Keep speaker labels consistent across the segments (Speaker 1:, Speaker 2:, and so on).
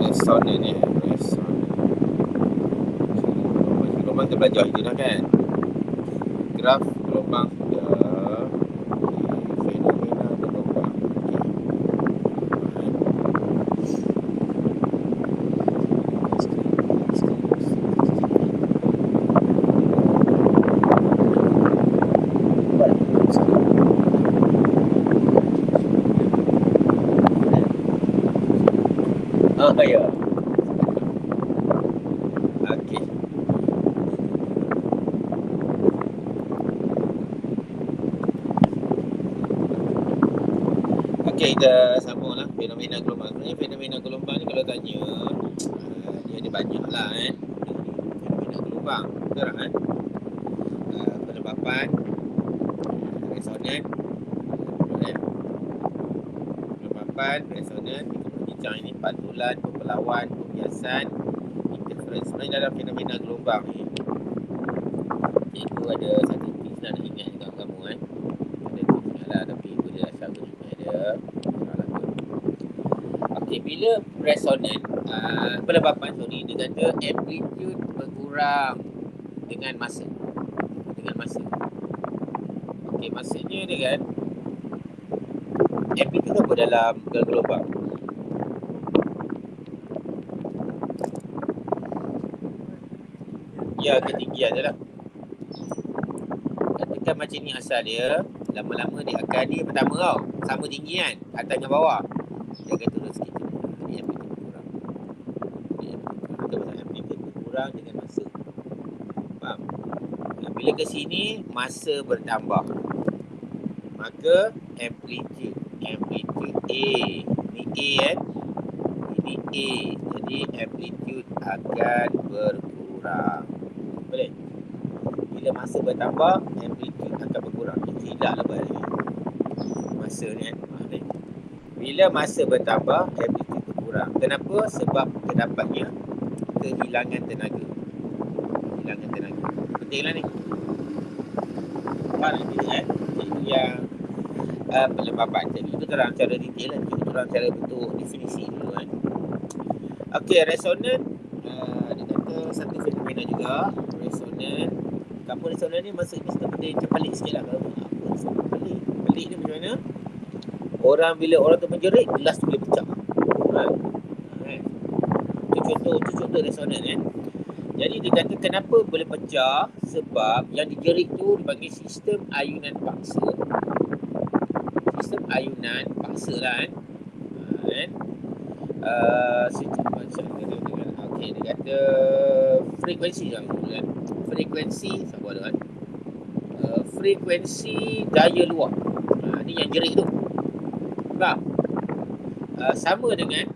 Speaker 1: Resonan ni. Resonan. Gelombang kita belajar itu dah kan. Graf gelombang sudah. Fenomena gelombang. Ya. Okey. Okey, kita sambunglah fenomena gelombang. Sebenarnya fenomena gelombang ni kalau tanya, dia ada banyak lah kan. Fenomena gelombang. Betul tak kan? Penebapan, resonan, penebapan, resonan, bincang ini pantulan, pembelawan, pembiasan, interference. Sebenarnya dalam fenomena gelombang ni, cikgu ada satu tips nak ingat dekat kamu kan. Ada tips lah, tapi boleh asal guna ada. Okey, bila resonan, penebapan dia kata amplitude berkurang dengan masa. Okey, maksudnya dia kan, amplitude apa dalam gelombang? Ya, ketinggian je lah. Katakan macam ni asal dia, lama-lama dia akan, dia pertama tau, sama tinggi kan, atas dengan bawah. Dia akan turun sikit. Dia amplitude berkurang. Itu pasal amplitude berkurang dengan masa. Faham? Bila ke sini, masa bertambah. Maka amplitude A. Ni A kan? Ini A. Jadi amplitude akan berkurang. Boleh? Bila masa bertambah, amplitude akan berkurang. Tidak lepas ni. Masa ni kan? Bila masa bertambah, amplitude berkurang. Kenapa? Sebab terdapatnya kehilangan tenaga. Pentinglah ni. Faham ni kan? Itu yang penebapan tadi. Itu terang cara detail lah. Itu terang cara bentuk definisi dulu kan. Okey, resonan. Dia kata satu fenomena juga. Resonan. Kamu resonan ni maksudnya benda macam pelik sikit lah. Kalau apa resonan pelik? Pelik ni macam mana? Bila orang tu menjerit, gelas tu boleh pecah. Itu contoh resonan kan. Jadi dia kata kenapa boleh pecah? Sebab yang dijerit tu dipanggil sistem ayunan paksa. Sistem ayunan paksa lah kan. Okey, dia kata frekuensi lah kan. Frekuensi daya luar. Ni yang jerit tu. Faham? Sama dengan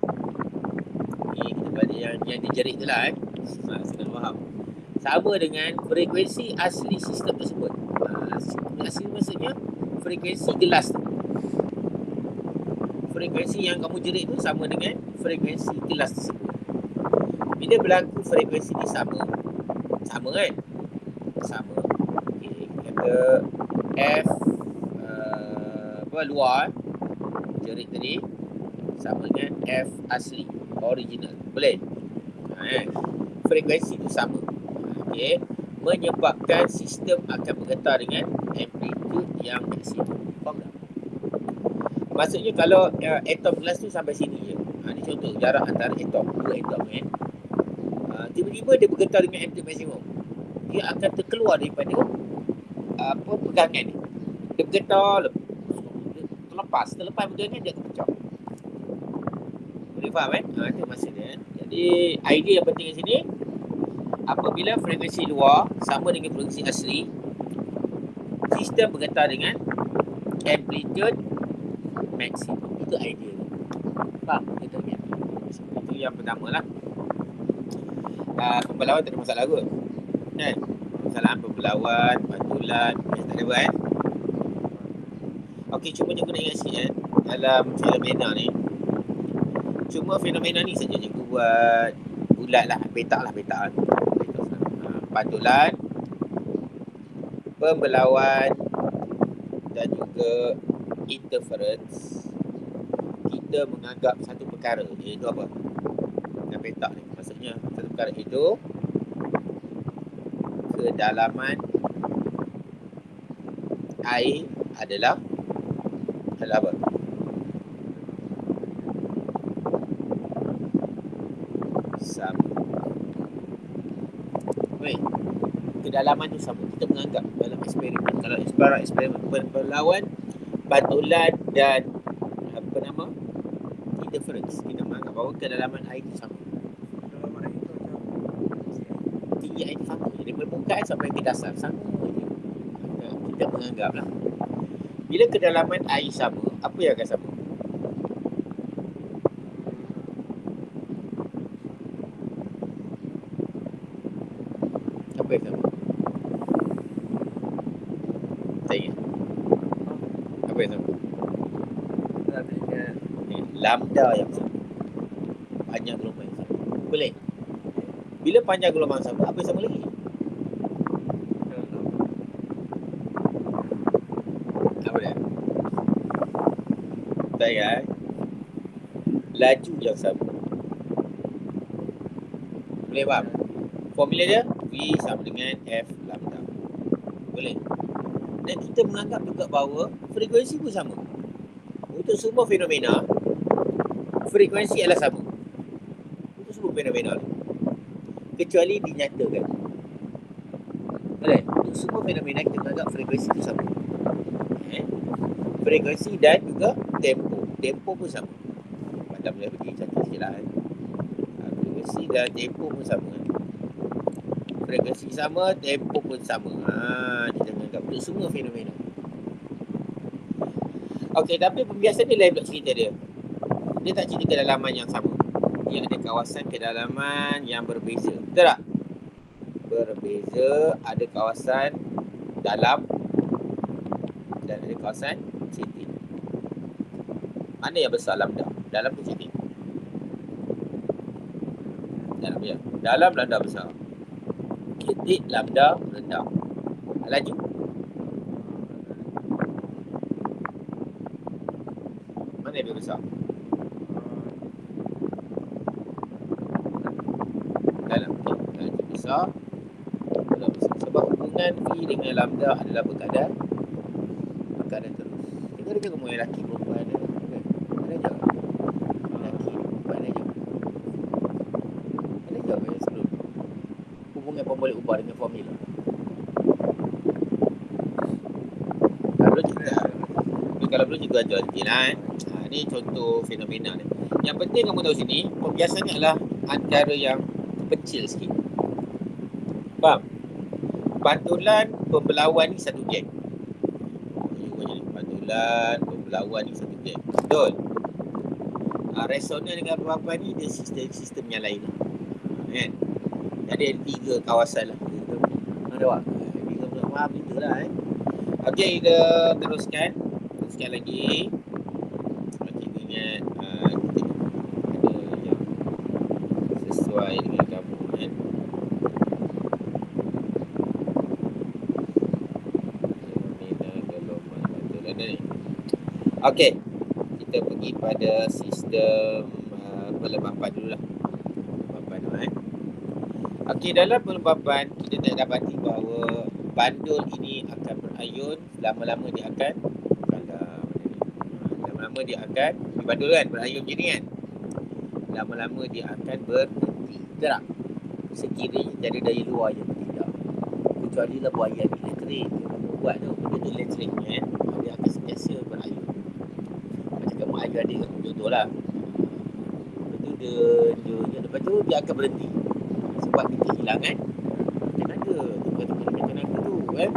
Speaker 1: ni kita balik yang dijerit tu lah kan. Senang faham. Sama dengan frekuensi asli sistem tersebut. Asli maksudnya frekuensi gelas tu. Frekuensi yang kamu jerit tu sama dengan frekuensi gelas tersebut. Bila berlaku frekuensi ni sama kan? Sama. Okey, kata F luar jerit tadi sama dengan F asli, original. Boleh? Frekuensi tu sama. Okey, menyebabkan sistem akan bergetar dengan amplitude yang maksimum. Faham tak? Maksudnya kalau atom gelas tu sampai sini je. Ni contoh jarak antara atom, dua atom kan. Tiba-tiba dia bergetar dengan amplitude maksimum. Dia akan terkeluar daripada pegangan ni. Dia bergetar, terlepas pegangan dia akan pecah. Boleh faham kan? Itu maksudnya. Jadi idea yang penting di sini, apabila frekuensi luar sama dengan frekuensi asli, sistem bergetar dengan amplitude maksimum. Itu idea ni. Faham? Itu yang pertama lah. Pembelawan tak ada masalah kot kan? Kesalahan pembelawan, pantulan, tak ada apa kan? Okey, cuma cikgu nak ingat sikit dalam fenomena ni, cuma fenomena ni saja cikgu buat bulat lah, petak kan. Pantulan, pembelawan dan juga interference. Kita menganggap satu perkara, iaitu apa? petak ni. Maksudnya satu perkara itu kedalaman air adalah apa? Sama. Baik. Kedalaman tu sama. Kita menganggap dalam eksperimen, kalau eksperimen pemberlawan, bantulan dan apa nama? Interference. Kita menganggap bahawa kedalaman air itu sama.
Speaker 2: Kedalaman air itu macam
Speaker 1: Tinggi air itu sama. Dari permukaan sampai ke dasar sama je. Kita menganggaplah. Bila kedalaman air sama, apa yang akan sama? Apa yang sama? Tak ingat. Apa yang sama?
Speaker 2: tak ingat.
Speaker 1: Lambda yang sama. Panjang gelombang yang sama. Boleh? Bila panjang gelombang sama, apa yang sama lagi? Apa dia? Tak ingat. Laju yang sama. Boleh faham? Formula dia V sama dengan F lambda. Boleh? Dan kita menganggap juga bahawa frekuensi pun sama. Untuk semua fenomena, frekuensi adalah sama. Untuk semua fenomena ni. Kecuali dinyatakan. Boleh? Untuk semua fenomena kita menganggap frekuensi itu sama. Frekuensi dan juga tempo. Tempo pun sama. Pada boleh pergi cantik sikit lah. Frekuensi dan tempo pun sama. Frekuensi sama, tempo pun sama. Kita menganggap untuk semua fenomena. Okey, tapi pembiasan dia lain pula cerita dia. Dia tak cerita kedalaman yang sama. Dia ada kawasan kedalaman yang berbeza. Betul tak? Berbeza, ada kawasan dalam dan ada kawasan cetek. Mana yang besar lambda? Dalam ke cetek? Dalam ya. Dalam lambda besar. Cetek lambda rendah. Laju? Mana yang lebih besar? Dalam. Okay. Laju besar. Dalam besar. Sebab hubungan V dengan lambda adalah berkadar terus. Dengar dia ngomong lelaki perempuan ada. Ada je. Lelaki perempuan ada je. Ada je apa yang sebelum. Hubungan pemboleh ubah dengan formula. Kalau belum juga ajar sikit lah. Ni contoh fenomena ni. Yang penting kamu tahu sini, pembiasannya adalah antara yang kecil sikit. Faham? Pantulan pembelawan ni satu geng. Pantulan pembelawan ni satu geng. Betul? Resonan dengan berapa ni dia sistem yang lain. Kan? Jadi ada 3 kawasan lah. Ada tak? 3 pula faham itu lah. Okey, kita teruskan lagi. Okey, ingat kita ada yang sesuai dengan kamu kan. Okey, kita pergi pada sistem pelembapan dulu lah. Pelembapan Okey, dalam pelembapan kita nak dapati bahawa bandul ini akan berayun, lama-lama dia akan bandul kan, berayun macam ni kan. Lama-lama dia akan berhenti. Betul tak? Sekiranya dari daya luar je tidak. Kecuali lah buaya elektrik. Buat tu, benda tu elektrik kan. Dia akan sentiasa berayun. Macam kamu air-adik kamu contoh-lah. Lepas tu dia akan berhenti. Sebab dia kehilangan tenaga. Tenaga tu kan.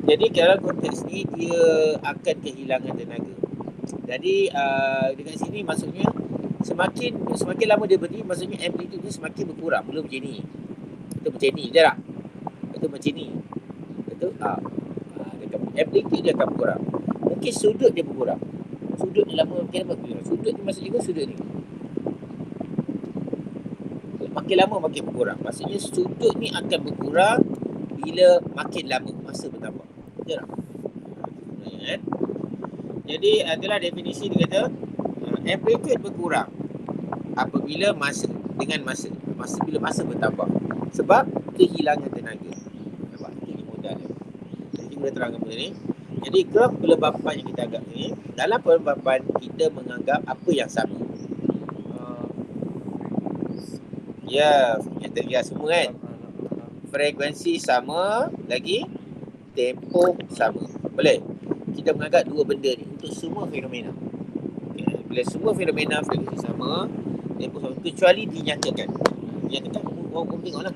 Speaker 1: Jadi dalam konteks ni dia akan kehilangan tenaga. Jadi dekat sini maksudnya semakin lama dia berdiri, maksudnya amplitude dia semakin berkurang. Mula macam ni. Itu macam ni, betul tak? Itu macam ni. Betul? Amplitude dia akan berkurang. Mungkin sudut dia berkurang. Sudut ni lama makin lama berkurang. Sudut ni maksudnya sudut ni. Makin lama makin berkurang. Maksudnya sudut ni akan berkurang bila makin lama masa bertambah. Betul tak? Kan? Jadi adalah definisi dia kata amplitude berkurang apabila masa. dengan masa. Bila masa bertambah. Sebab kehilangan tenaga. Nampak? Itu modal dia. Jadi kita boleh terangkan benda ni. Jadi graf pelembapan yang kita anggap ni, dalam pelembapan kita menganggap apa yang sama. Ya, yang terlihat semua kan. Frekuensi sama, lagi tempoh sama. Boleh? Kita menganggap dua benda ni untuk semua fenomena. Okay. Bila semua fenomena frekuensi sama, tempoh sama, kecuali dinyatakan. Dinyatakan, orang tengok lah.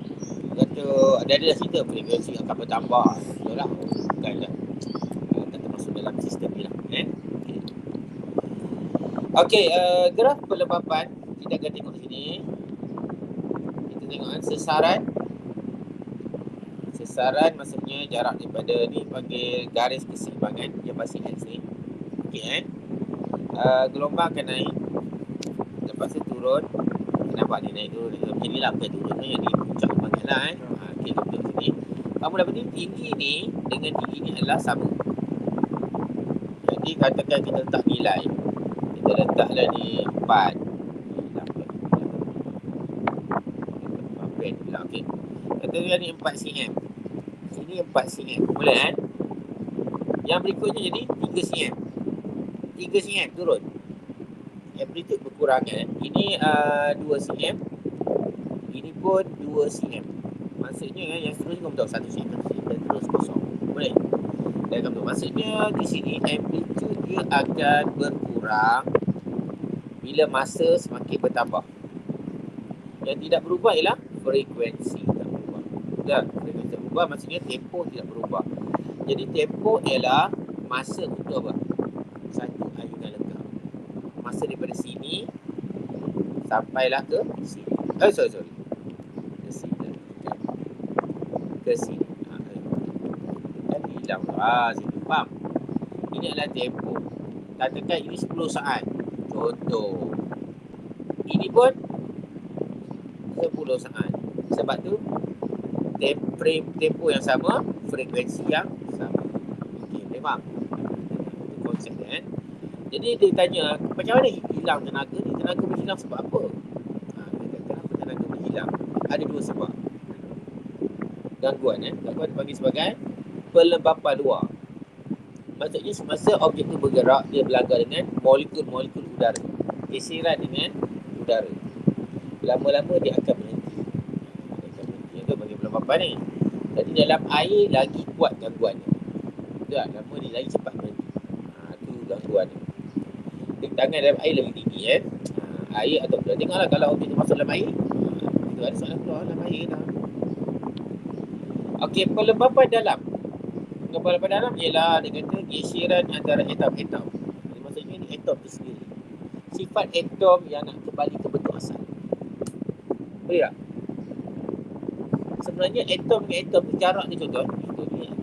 Speaker 1: Kata, ada cerita frekuensi akan bertambah. Betul lah. Bukan lah. Tak termasuk dalam sistem ni lah. Okey, graf pelembapan, kita akan tengok sini. Kita tengok kan, Sesaran maksudnya jarak daripada ni panggil garis keseimbangan yang pasti X ni. Okey kan. Gelombang akan naik. Lepas tu turun. Nampak ni naik turun. Macam ni lah bukan turun ni. Yang ni puncak banget lah kan. Okey, kita sini. Kamu dapat ni tinggi ni dengan tinggi ni adalah sama. Jadi katakan kita letak nilai. Kita letaklah ni 4. Okey. Katakan ni 4 cm. Sini 4 cm. Boleh kan? Yang berikutnya jadi 3 cm. 3 cm turun. Amplitude berkurang kan. Ini 2 cm. Ini pun 2 cm. Maksudnya kan yang seterusnya kamu tahu 1 cm dan terus kosong. Boleh? Dan kamu tahu maksudnya di sini amplitude dia akan berkurang bila masa semakin bertambah. Yang tidak berubah ialah frekuensi tak berubah. Dan frekuensi tak berubah maksudnya tempoh tidak berubah. Jadi tempoh ialah masa untuk apa? Satu ayunan lengkap. Masa daripada sini sampailah ke sini. Sorry. Ke sini. Ke sini. Kan hilang lah. Sini faham? Ini adalah tempoh. Katakan ini 10 saat. Contoh. Ini pun 10 saat. Sebab tu tempoh yang sama, frekuensi yang sama. Okey, memang. Itu konsep dia kan. Jadi dia tanya, macam mana hilang tenaga ni? Tenaga berhilang sebab apa? Kenapa tenaga berhilang? Ada dua sebab. Gangguan Gangguan dipanggil sebagai pelembapan luar. Maksudnya semasa objek itu bergerak, dia berlanggar dengan molekul-molekul udara. Geseran dengan udara. Lama-lama dia akan berhenti. Itu bagi pelembapan ni. Jadi dalam air lagi kuat gangguan ni. Tak, lama dia lagi cepat berhenti. Itu gangguan ni. Tangan dalam air lebih tinggi air atau udara. Tengoklah kalau objek tu masuk dalam air. Itu ada soalan keluar dalam air dah. Okey, pelembapan dalam. Pelembapan dalam ialah dia kata geseran antara atom-atom. Maksudnya ni atom tu sendiri. Sifat atom yang nak kembali ke bentuk asal. Boleh tak? Sebenarnya atom dengan atom ni jarak dia contoh.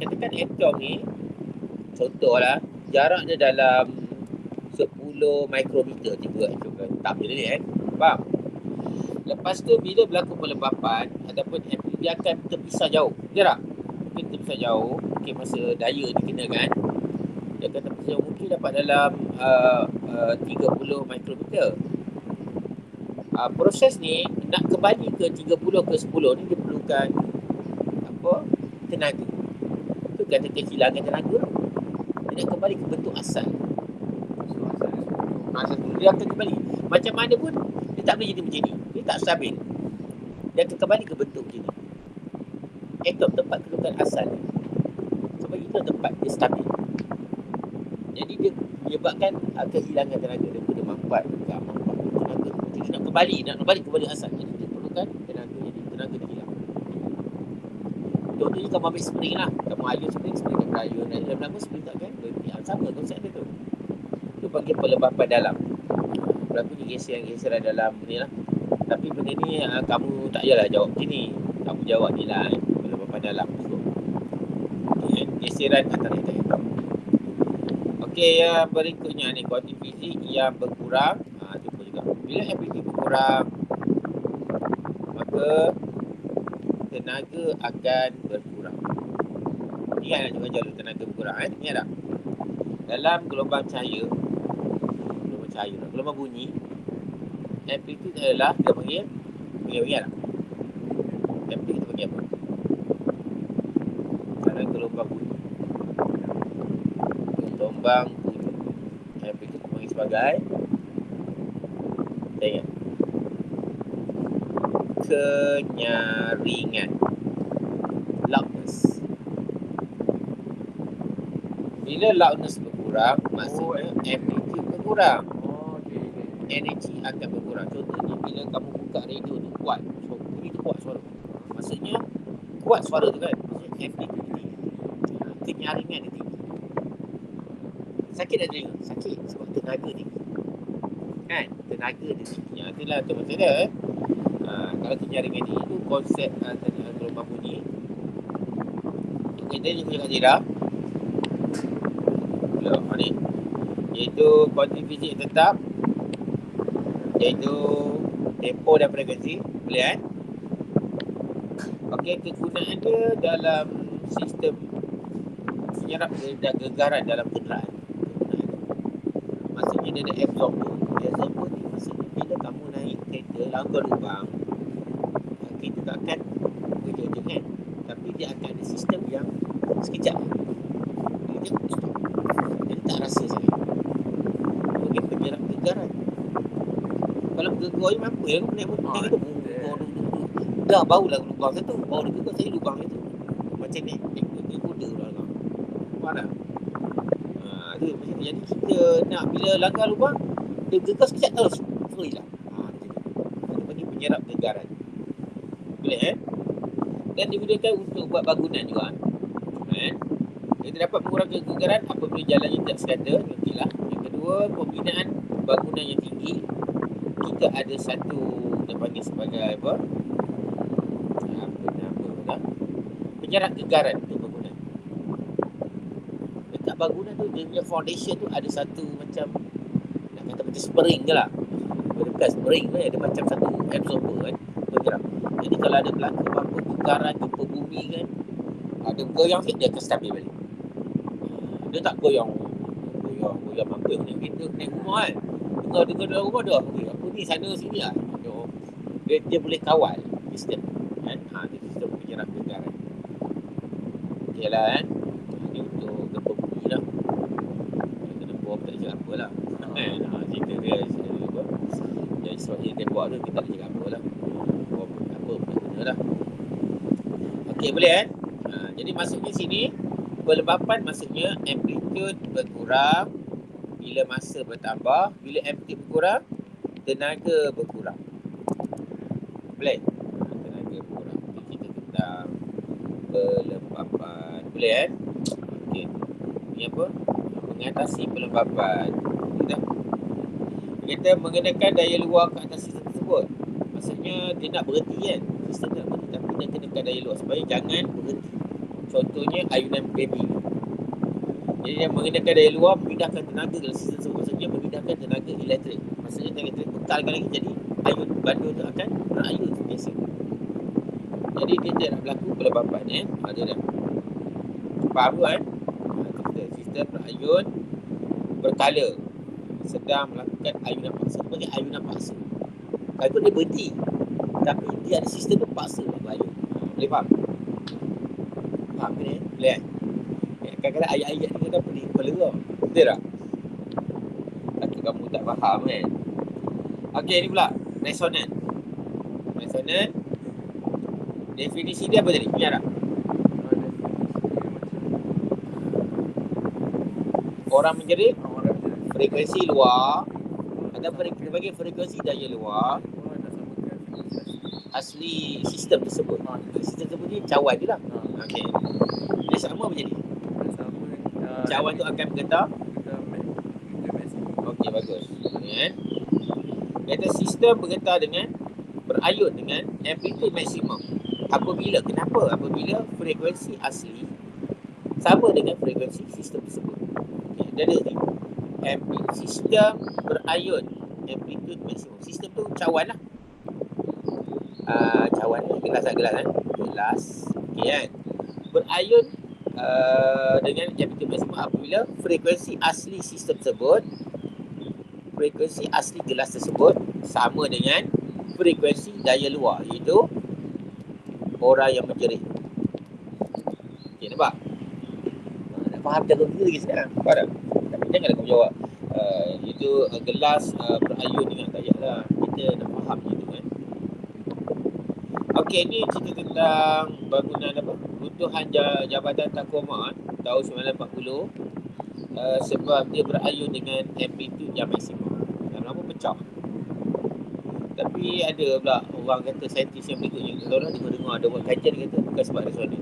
Speaker 1: Katakan atom ni contohlah jarak dia dalam 10 mikrometer tiba atom kan. Tak boleh ni kan. Faham? Lepas tu bila berlaku pelembapan ataupun amplitude dia akan terpisah jauh. Betul tak? Mungkin terpisah jauh. Mungkin masa daya dikena kan. Dia akan terpisah jauh. Mungkin dapat dalam 30 mikrometer. Proses ni nak kembali ke 30 ke 10 ni dia perlukan tenaga. Itu kata kehilangan tenaga. Dia nak kembali ke bentuk asal. Dia akan kembali. Macam mana pun dia tak boleh jadi macam ni. Dia tak stabil. Dia akan kembali ke bentuk macam ni. Atom tempat kedudukan asal. Sebab itu tempat dia stabil. Jadi dia menyebabkan kehilangan tenaga. Dia perlu mampat tenaga. Jadi nak kembali kepada asal. Jadi dia perlukan tenaga. Jadi tenaga dia hilang. Contohnya kamu ambil spring lah. Kamu ayun spring tak berayun. Dan lama-lama spring tak kan berhenti. Sama konsep dia tu. Itu panggil pelembapan dalam. Berlaku ni geseran dalam ni lah. Tapi benda ni kamu tak payahlah jawab macam ni. Kamu jawab ni lah. Pelembapan dalam. Okay, geseran antara atom. Okey, yang berikutnya ni kuantum fizik yang berkurang. Jumpa juga. Bila amplitude berkurang, maka tenaga akan berkurang. Ingat nak juga jalur tenaga berkurang ingat tak? Dalam gelombang cahaya, gelombang bunyi, amplitude adalah kita panggil Ingat tak? Amplitude kita panggil apa? Dalam gelombang bunyi. Gelombang bunyi. Amplitude kita panggil sebagai, saya ingat, kenyaringan, loudness. Bila loudness berkurang, maksudnya amplitude berkurang. Energi akan berkurang. Contohnya bila kamu buka radio tu kuat, bunyi tu kuat suara. Maksudnya kuat suara tu kan. Maksudnya amplitude tinggi. Kenyaringan dia tinggi. Sakit tak telinga? Sakit sebab tenaga tinggi. Kan? Tenaga dia tinggi. Itulah tu macam dia. Kalau kenyaringan tinggi tu konsep gelombang bunyi. Kita ni punya kat Zira. Ni iaitu kuantiti fizik tetap, iaitu tempo dan frekuensi. Boleh kan? Okey, kegunaan dia dalam sistem menyerap gegaran dalam kenderaan. Maksudnya dia ada absorber. Absorber ni maksudnya bila kamu naik kereta langgar lubang, kereta tak akan berjojong kan, tapi dia akan ada sistem yang sekejap dia stop. Dia tak rasa sangat. Mungkin penyerap gegaran. Kalau bergegar je mampu ya, naik motor tu dah bau lah lubang satu, bau dia gegar saya lubang itu. Macam ni kuda lah kau. Faham tak? Dia macam tu. Jadi kita nak bila langgar lubang, dia gegar sekejap terus free lah. Dia panggil penyerap gegaran. Boleh dan digunakan untuk buat bangunan juga. Kita dapat mengurangkan gegaran apabila jalannya tidak sekata. Nantilah. Yang kedua, pembinaan bangunan yang tinggi. Kita ada satu kita panggil sebagai apa? Penyerap gegaran untuk bangunan. Dekat bangunan tu dia punya foundation tu ada satu macam, nak kata macam spring je lah. Bukan spring tu ada macam satu absorber kan, penyerap. Jadi kalau ada berlaku apa-apa gegaran jumpa bumi kan, ada goyang sikit dia akan stabil balik. Dia tak goyang mampu naik kereta, naik rumah kan. Dengar dalam rumah dah. Apa ni sana sini lah. Dia boleh kawal sistem kan. Dia sistem penyerap gegaran. Okey lah kan. Ini untuk gempa bumi lah. Kena buat tak cakap apa lah. Cerita dia apa. Yang Israel dia buat tu kita tak cakap apa lah. Buat apa pun guna lah. Okey boleh kan. Jadi maksudnya sini pelembapan maksudnya amplitude berkurang bila masa bertambah. Bila amplitude berkurang, tenaga berkurang. Boleh? Tenaga berkurang. Kita tentang pelembapan. Boleh kan? Okey. Ini apa? Mengatasi pelembapan. Kita mengenakan daya luar ke atas sistem tersebut. Maksudnya dia nak berhenti kan? Sistem nak berhenti tapi dia kenakan daya luar supaya jangan berhenti. Contohnya ayunan baby. Jadi dia mengenakan daya luar memindahkan tenaga dalam sistem tersebut. Maksudnya memindahkan tenaga elektrik. Maksudnya tenaga elektrik bekalkan lagi jadi ayun bandul tu akan berayun biasa. Jadi dia tidak berlaku pelembapan Ada dah. Faham kan? Sistem berayun berkala sedang melakukan ayunan paksa. Dia panggil ayunan paksa. Kalau dia berhenti tapi dia ada sistem tu paksa berayun. Boleh faham? Faham ke ni? Boleh kan? Kadang-kadang ayat-ayat ni kita pelik kepala kau. Betul tak? Takut kamu tak faham kan? Okey, ni pula resonan. Resonan definisi dia apa tadi? Ingat tak? Orang menjerit frekuensi luar atau kita bagi frekuensi daya luar asli sistem tersebut. Sistem tersebut ni cawan je lah. Okey. Dia sama apa jadi? Cawan tu akan bergetar. Okey, bagus. Kata sistem bergetar dengan berayun dengan amplitude maksimum. Kenapa? Apabila frekuensi asli sama dengan frekuensi sistem tersebut. Okay, dia ada ni. Sistem berayun amplitude maksimum. Sistem tu cawan lah. Cawan ni gelas kan. Gelas. Okey kan. Berayun dengan amplitude maksimum apabila frekuensi asli sistem tersebut, frekuensi asli gelas tersebut sama dengan frekuensi daya luar, iaitu orang yang menjerit. Okay, nampak? Nak faham cara kita lagi sekarang. Faham tak? Tapi janganlah kau jawab itu gelas berayun dengan daya lah. Kita nak faham je tu kan. Okey, ni cerita tentang bangunan apa? Runtuhan Jabatan Tacoma tahun 1940 sebab dia berayun dengan amplitude yang maksimum. Lama-lama pecah. Tapi ada pula orang kata, saintis yang berikutnya, kalau orang dengar ada buat kajian, dia kata bukan sebab resonan.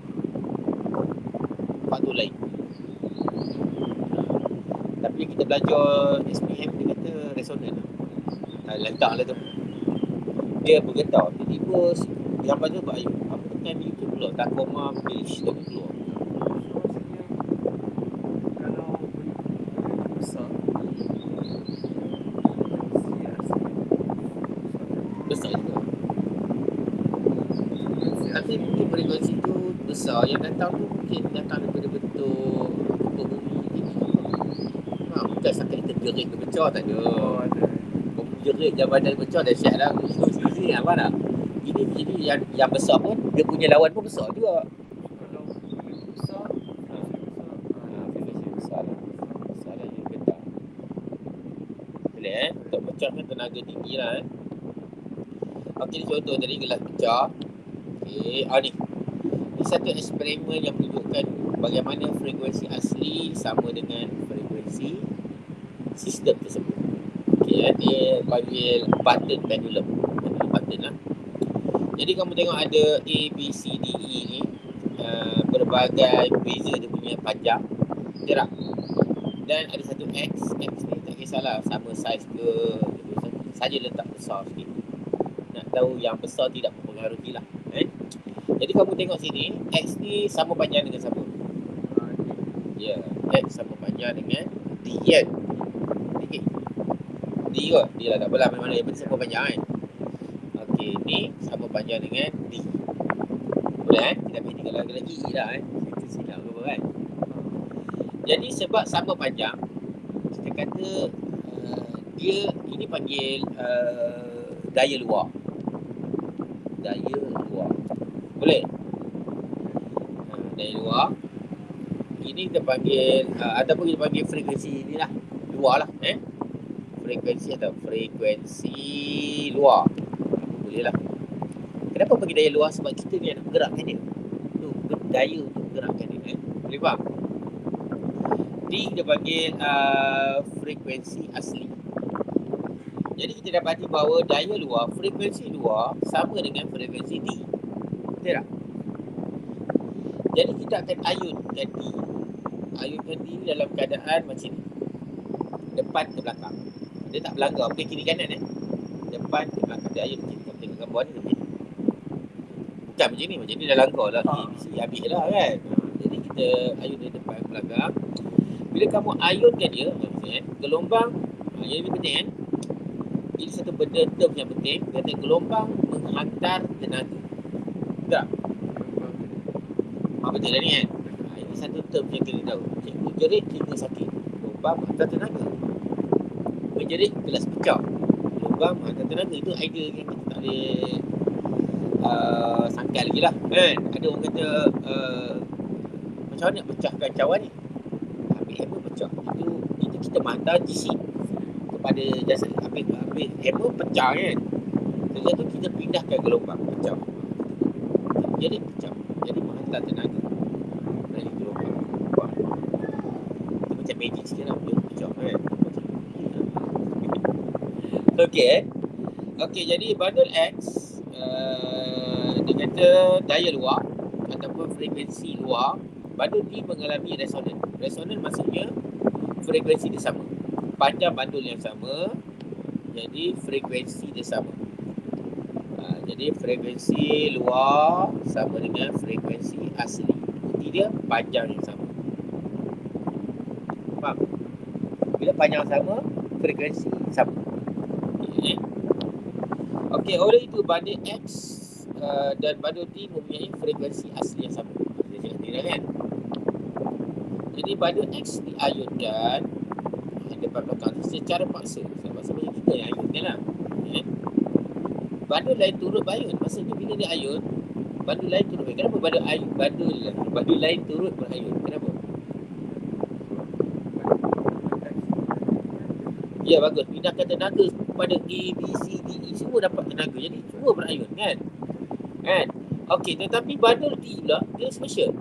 Speaker 1: Faktor lain. Tapi kita belajar SPM, dia kata resonan lah. Letak lah tu. Dia bergetar. Tiba-tiba gambar tu berayun. Apa dengan itu pula? Tacoma Beach tu keluar.
Speaker 2: Kalau besar,
Speaker 1: Besar juga. Tapi mungkin frekuensi tu besar. Yang datang tu mungkin datang daripada bentuk bumi tinggi. Bukan sampai terjerit ke pecah, tak ada.
Speaker 2: ada.
Speaker 1: Bumi jerit jabatan pecah dahsyat lah. Sini apa tak? Ini jadi yang besar pun, dia punya lawan pun besar juga.
Speaker 2: Kalau besar,
Speaker 1: Frekuensi besar lah. Besar lah dia getar. Boleh untuk pecahkan tenaga tinggi lah Okey, ni contoh tadi gelas pecah. Okey, ni. Ini satu eksperimen yang menunjukkan bagaimana frekuensi asli sama dengan frekuensi sistem tersebut. Okey, dia panggil button pendulum. Button lah. Jadi kamu tengok ada A, B, C, D, E ni berbagai beza dia punya panjang, jarak. Dan ada satu X ni tak kisahlah sama saiz ke, saja letak besar sikit. Nak tahu yang besar tidak mempengaruhi lah. Jadi kamu tengok sini, X ni sama panjang dengan siapa? Ya, X sama panjang dengan D kan? D kot? D lah, tak apalah, mana-mana yang penting sama panjang kan? Okey, ni sama panjang dengan D. Boleh Tidak boleh tinggal lagi E lah Kita silap ke apa kan? Jadi sebab sama panjang, kita kata dia, ini panggil daya luar. Daya luar. Boleh? Daya luar. Ini kita panggil ataupun kita panggil frekuensi ni lah. Luar lah frekuensi atau frekuensi luar. Boleh lah. Kenapa bagi daya luar? Sebab kita ni nak bergerakkan dia. Tu daya untuk bergerakkan dia. Boleh faham? D kita panggil frekuensi asli. Jadi kita dapati bahawa daya luar, frekuensi luar sama dengan frekuensi D. Betul tak? Jadi kita akan ayunkan D. Ayunkan D dalam keadaan macam ni. Depan ke belakang. Dia tak berlanggar. Bukan kiri kanan Depan ke belakang. Dia ayun macam ni. Kita tengok gambar ni macam ni. Bukan macam ni. Macam ni dah langgar lah. ABC ambil lah kan. Jadi kita ayun dari depan ke belakang. Bila kamu ayunkan dia, gelombang, yang lebih penting ini satu benda term yang penting. Kata gelombang menghantar tenaga. Betul tak? Betul dah ni kan? Ini satu term yang kita tahu. Cikgu jerit, cikgu sakit. Gelombang menghantar tenaga. Menjerit, gelas pecah. Gelombang menghantar tenaga. Itu idea yang kita tak boleh sangkal lagi lah kan? Ada orang kata macam mana nak pecahkan cawan ni? Ambil hammer pecah. Itu kita menghantar GC kepada jasad. Ambil hammer pecah kan? Setelah tu kita pindahkan gelombang pecah. Jadi pecah. Jadi menghantar tenaga dari gelombang. Itu macam magic sikit lah. Dia pecah kan? Okey, jadi bundle X dia kata daya luar ataupun frekuensi luar. Bandul D mengalami resonan. Resonan maksudnya frekuensi dia sama. Panjang bandul yang sama, jadi frekuensi dia sama. Jadi frekuensi luar sama dengan frekuensi asli. Bukti dia panjang yang sama. Faham? Bila panjang sama, frekuensi sama. Okey, oleh itu bandul X dan bandul D mempunyai frekuensi asli yang sama. Dia cakap sendiri kan? Jadi bandul X diayunkan depan belakang secara paksa. Sebab kita yang ayunkan lah. Bandul lain turut berayun. Maksudnya bila dia ayun, bandul lain turut berayun. Kenapa bandul lain turut berayun? Kenapa? Ya, bagus. Pindahkan tenaga kepada A, B, C, D, E. Semua dapat tenaga. Jadi, semua berayun kan? Okey, tetapi bandul D pula, dia special.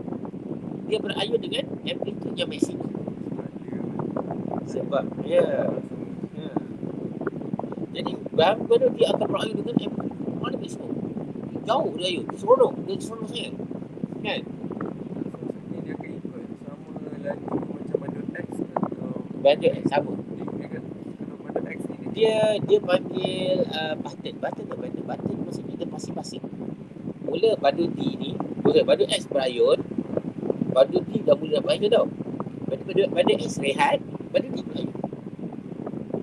Speaker 1: Dia berayun dengan amplitude yang maksimum. Sebab, jadi, bandul D akan berayun dengan amplitude mana maksimum. Jauh dia ayun. Seronok. Dia seronok sangat. Kan?
Speaker 2: Maksudnya dia akan ikut sama laju macam bandul X atau
Speaker 1: Bandul X sama.
Speaker 2: kalau bandul X ni
Speaker 1: Dia panggil button. Button maksudnya dia pasing-pasing. Mula bandul D ni, bandul X berayun, bandul D dah mula berayun tau. Bandul X rehat, bandul D berayun.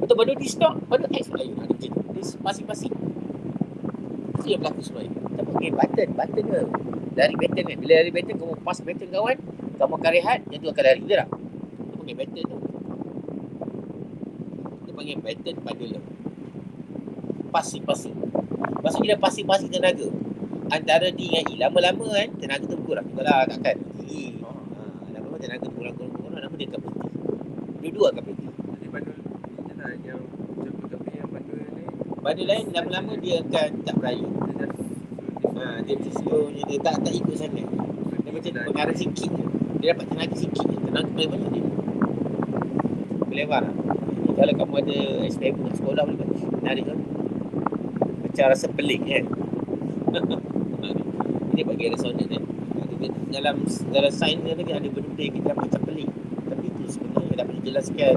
Speaker 1: Betul, bandul D stop, bandul X berayun. Ada macam tu. Dia pasing-pasing. Itu yang berlaku sebenarnya. Kita panggil button ke. Dari pattern kan. Bila dari pattern, kamu pass pattern kawan, kamu akan rehat, yang tu akan lari. Betul tak? Kita panggil pattern tu. Kita panggil pattern pendulum. Pasing-pasing. Maksudnya dia pasing-pasing tenaga. Antara D dengan E. Lama-lama kan, tenaga tu berkurang. Itulah takkan. E. Lama-lama tenaga tu kurang. Lama dia akan berhenti. Dua-dua akan berhenti.
Speaker 2: jadi bandul ni lah yang contoh tapi yang bandul ni
Speaker 1: Bandul lain lama-lama dia akan tak berayun. Dia macam slow je. Dia tak ikut sangat. Dia macam pengarah sikit je. Dia dapat tenaga sikit je. Tenaga paling banyak dia. Melebar lah. Kalau kamu ada eksperimen kat sekolah boleh buat. Menarik kan? Macam rasa pelik kan? Dia bagi resonan kan? Dalam sains dia lagi ada benda-benda yang kita macam pelik. Tapi itu sebenarnya dapat dijelaskan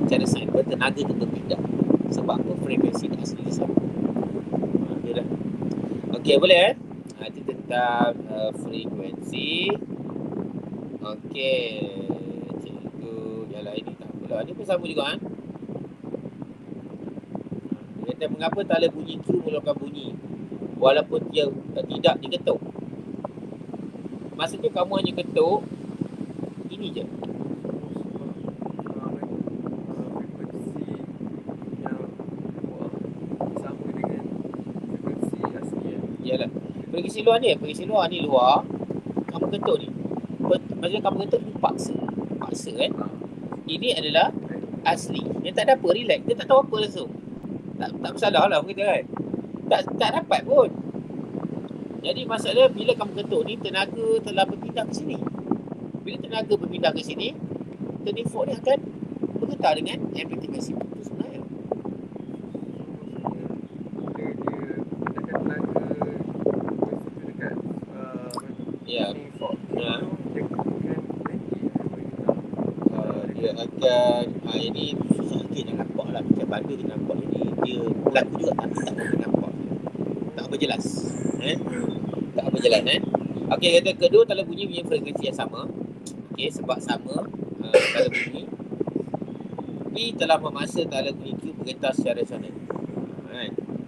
Speaker 1: secara sains. Tenaga tu berpindah. Sebab apa frekuensi dia asli dia sama. Dia dah. Okey, boleh itu tentang frekuensi. Okey. Cikgu, yalah ini tak apalah. Ini pun sama juga kan? Dia kata mengapa tala bunyi Q mengeluarkan bunyi walaupun dia tidak diketuk. Maksudnya kamu hanya ketuk ini je.
Speaker 2: frekuensi yang sama dengan frekuensi asli ya.
Speaker 1: Yalah. Frekuensi luar ni luar. Kamu ketuk ni. Maksudnya kamu ketuk ni paksa kan? Ini adalah asli. Yang tak ada apa, relax. Dia tak tahu apa langsung. Tak bersalah lah kita kan. Tak dapat pun. Jadi masalah bila kamu ketuk ni, tenaga telah berpindah ke sini. Bila tenaga berpindah ke sini, turning fork ni akan bergetar dengan amplitude maksimum. Itu sebenarnya.
Speaker 2: Dia pindahkan tenaga dekat
Speaker 1: Ya.
Speaker 2: turning fork.
Speaker 1: Ya.
Speaker 2: Dia akan berhenti
Speaker 1: Dia akan ini susah sikit nak nampak lah. Macam bandar dia nampak ini dia berlaku juga tapi tak boleh nampak. Tak apa jelas. Tak apa jelas Okey, kata kedua tala bunyi punya frekuensi yang sama. Okey, sebab sama tala bunyi. P telah memaksa tala bunyi Q bergetar secara resonan.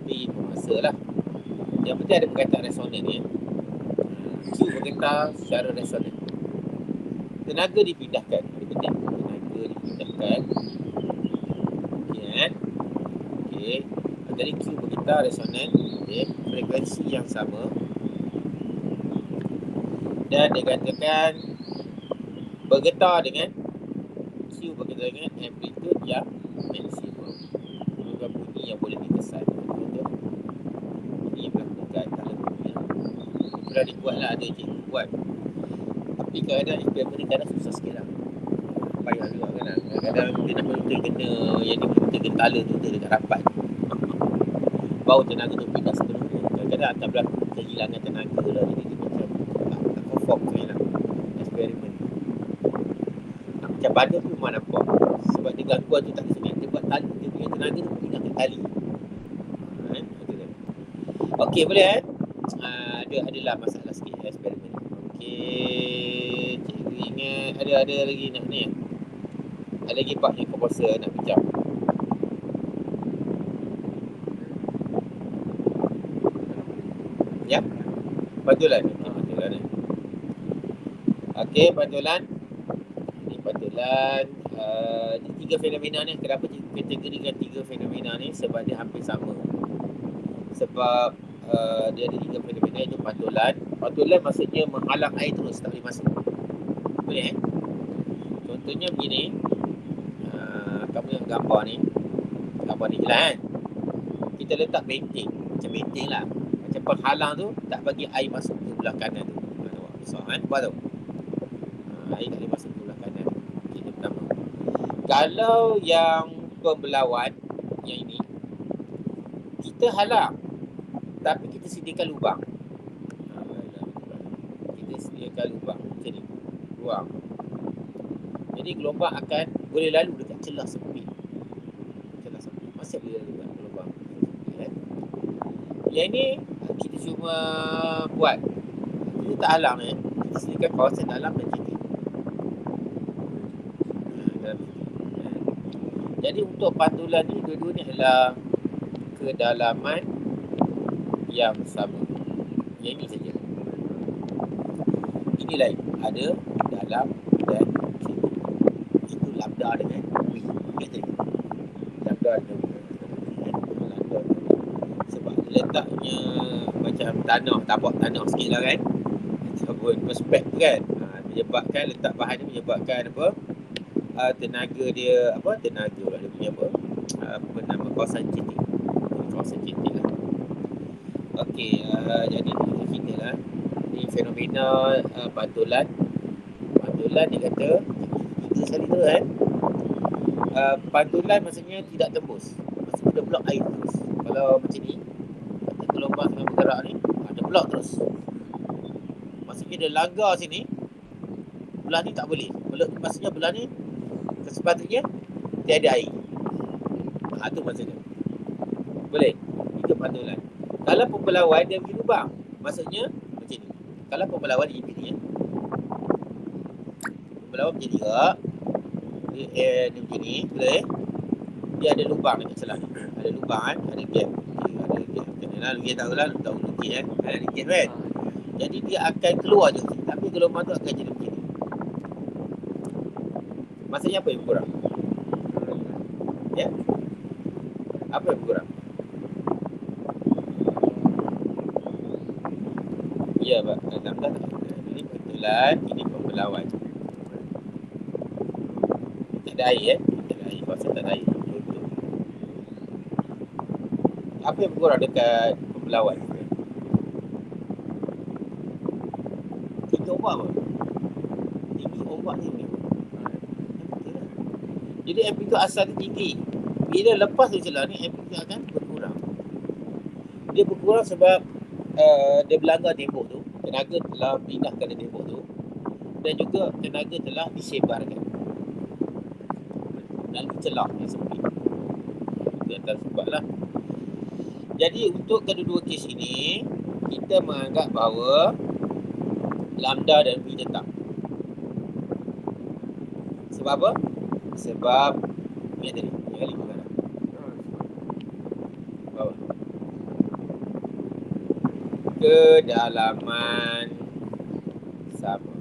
Speaker 1: P memaksa lah. Yang penting ada perkataan resonan ni. Q bergetar secara resonan. Tenaga dipindahkan. Ini penting. Tenaga dipindahkan. Okey kan? Okey. Jadi Q bergetar resonan. Okey. Frekuensi yang sama. Dan dikatakan bergetar dengan Q bergetar dengan amplitude yang maksimum. Bukan bunyi yang boleh dikesan. Betul? Ini melakukan tala bunyi. Sudah dibuat lah, ada cikgu buat. Tapi kadang-kadang eksperimen ni kadang susah sikit lah. Payah juga kan. Kadang-kadang dia nak betul kena yang dia betul tala tu dekat rapat. Baru tenaga tu pindah sepenuhnya. Kadang-kadang akan berlaku kehilangan tenaga lah. Jadi dia macam tak conform sekali lah eksperimen. Macam badan tu memang nampak. Sebab dia gangguan tu tak senang. Dia buat tali. Dia punya tenaga tu pindah ke tali. Okey, boleh adalah masalah sikit eksperimen. Okey, cikgu ingat ada lagi nak ni. Ada lagi part yang kau rasa nak bincang. Ya. Pantulan. Pantulan. Okey, pantulan. Ini pantulan. Ini tiga fenomena ni. Kenapa kategorikan tiga fenomena ni? Sebab dia hampir sama. Sebab dia ada 3 fenomena, iaitu pantulan. Pantulan maksudnya menghalang air terus, tak boleh masuk. Boleh Contohnya begini, kamu yang gambar ni jelas kan? Kita letak benteng, macam benteng lah, macam penghalang tu, tak bagi air masuk ke belah kanan tu. Nampak besar kan? Nampak tu? Air tak boleh masuk ke belah kanan. Okay, yang pertama. Kalau yang pembelawan, yang ini, kita halang, tapi kita sediakan lubang. Kita sediakan lubang macam ni, ruang. Jadi gelombang akan boleh lalu dekat celah sempit. Masih boleh lalu dekat gelombang. Yang ni kita cuma buat, kita tak halang kita sediakan kawasan dalam dan titik. Jadi untuk pantulan ni, dua-dua ni adalah kedalaman yang sama. Yang ini saja. Ini lain, ada dalam dan titik. Itu lambda dengan V. Lambda dengan V. Sebab letaknya macam tanah, tapak tanah sikit lah kan, ataupun perspek tu kan, menyebabkan letak bahan ni menyebabkan apa, tenaga dia pula dia punya apa nama, kawasan titik lah. Okey, jadi kita lah ni fenomena pantulan dia kata kita sekali tu kan, pantulan maksudnya tidak tembus, maksudnya dia blok air terus. Kalau macam ni, kata gelombang tengah bergerak ni, ada blok terus, maksudnya dia langgar sini, belah ni tak boleh, maksudnya belah ni sepatutnya tiada air. Itu maksudnya. Boleh? Itu pantulan. Kalau pembelawan dia bagi lubang, maksudnya macam ni. Kalau pembelawan ni ni pembelawan macam ni tak, dia macam ni, boleh? Dia ada lubang dekat celah ni. Ada lubang kan, ada gap. Ada gap macam ni lah, lukis tahu lukis kan. Ada lukis kan. Jadi dia akan keluar je, tapi gelombang tu akan jadi macam ni. Maksudnya apa yang berkurang? Ya? Apa yang berkurang? Ya, Pak. Nampak tak? Ini pantulan, ini pembelawan. Tak ada air tak ada air, pasal tak ada air. Contoh. Apa yang berkurang dekat pembelawan? Tinggi ombak apa? Tinggi ombak ni. Jadi amplitude asal dia tinggi. Bila lepas dari celah ni, amplitude akan berkurang. Dia berkurang sebab dia berlanggar tembok tu, tenaga telah pindahkan dari tembok tu, dan juga tenaga telah disebarkan dalam celah yang sempit. Itu antara sebab lah. Jadi untuk kedua-dua kes ini, kita menganggap bahawa lambda dan V tetap. Sebab apa? Sebab ni tadi, yang kali bukan bawah. Kedalaman sama.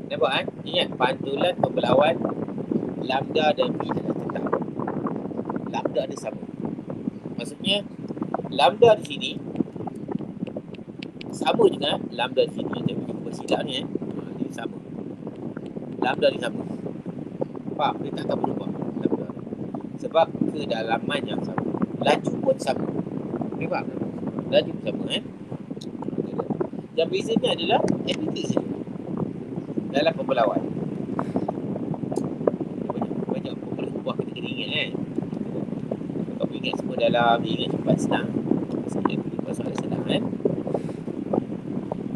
Speaker 1: Nampak kan? Ingat, pantulan pembelawan, lambda dan V adalah tetap. Lambda ada sama. Maksudnya, lambda di sini sama dengan lambda di sini. Macam bersilap ni ini sama. Lambda ni sama. Faham? Dia tak akan berubah lambda. Sebab kedalaman yang sama. Laju pun sama. Okay, faham? Laju pun sama Yang bezanya adalah amplitude saja dalam pembelawan. Banyak perlu ubah ketika dia ingat kan. Kalau ingat semua dalam, dia ingat cepat senang. Saya perlu soalan senang kan.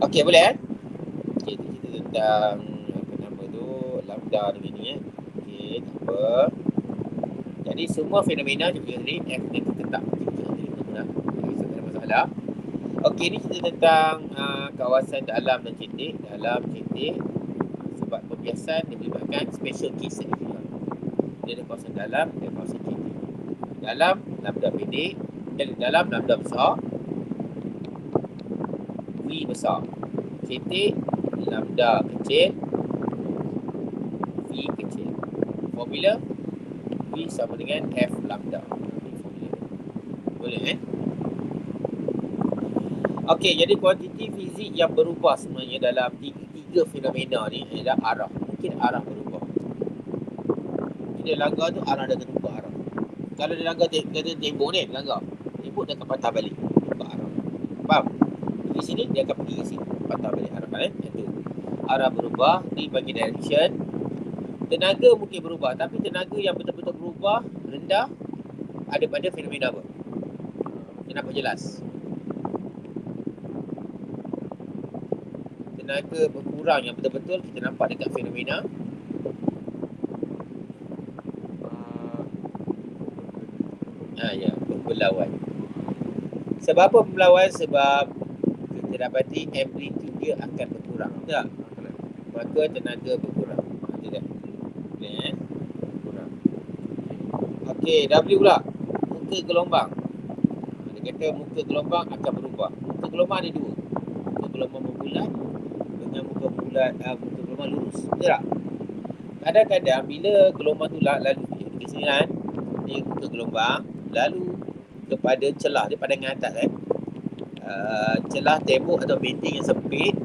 Speaker 1: Okey, boleh kan? Okey, itu cerita tentang apa nama tu, lambda dengan ni Okey, tak apa. Jadi semua fenomena juga tadi F ni tetap. Tak ada masalah. Okey, ni cerita tentang kawasan dalam dan titik. Dalam titik, sebab pembiasan dia melibatkan special case tadi juga. Dia ada kawasan dalam dan kawasan titik. Dalam lambda pendek, dan dalam lambda besar, V besar. Titik, lambda kecil, V kecil. Formula V sama dengan F lambda. Formula. Boleh Okey, jadi kuantiti fizik yang berubah sebenarnya dalam tiga fenomena ni adalah arah. Mungkin arah berubah. Dia langgar tu arah dia akan ubah arah. Kalau dia langgar kata tembok ni, langgar. Tembok dia akan patah balik. Ubah arah. Faham? Di sini dia akan pergi ke sini. Patah balik arah kan? Itu. Arah berubah di bagi direction. Tenaga mungkin berubah. Tapi tenaga yang betul-betul berubah rendah ada pada fenomena apa? Dia nampak jelas. Tenaga berkurang yang betul-betul kita nampak dekat fenomena ya, berlawan. Sebab apa berlawan? Sebab kita dapati amplitude dia akan berkurang. Tak? Maka tenaga berkurang. Itu dah. Okay, berkurang. Okey, W pula. Muka gelombang. Dia kata muka gelombang akan berubah. Muka gelombang ada dua. Muka gelombang berbulat dengan muka gelombang lurus. Betul tak? Kadang-kadang bila gelombang tu lalu di sini kan, dia muka gelombang lalu kepada celah dia pandangan atas kan. Celah tembok atau benteng yang sempit,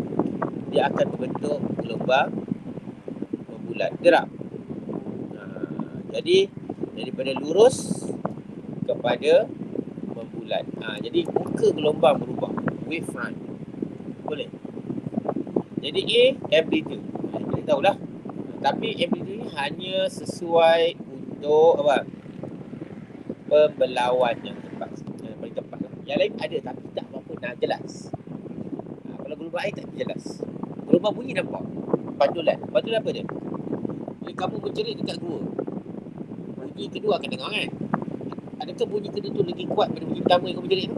Speaker 1: dia akan membentuk gelombang membulat. Betul tak? Jadi daripada lurus kepada membulat. Jadi muka gelombang berubah. Wave front. Boleh. Jadi A, amplitude. Kita tahulah. Tapi amplitude ni hanya sesuai untuk apa? Pembelauan yang tepat. Yang paling tepat lah. Yang lain ada tapi tak berapa nak jelas. Kalau gelombang air tak jelas. Gelombang bunyi nampak. Pandulan. Pandulan apa dia? Jadi kamu menjerit dekat gua. Bunyi kedua akan dengar kan? Adakah bunyi kedua tu lagi kuat daripada bunyi pertama yang kamu menjerit tu?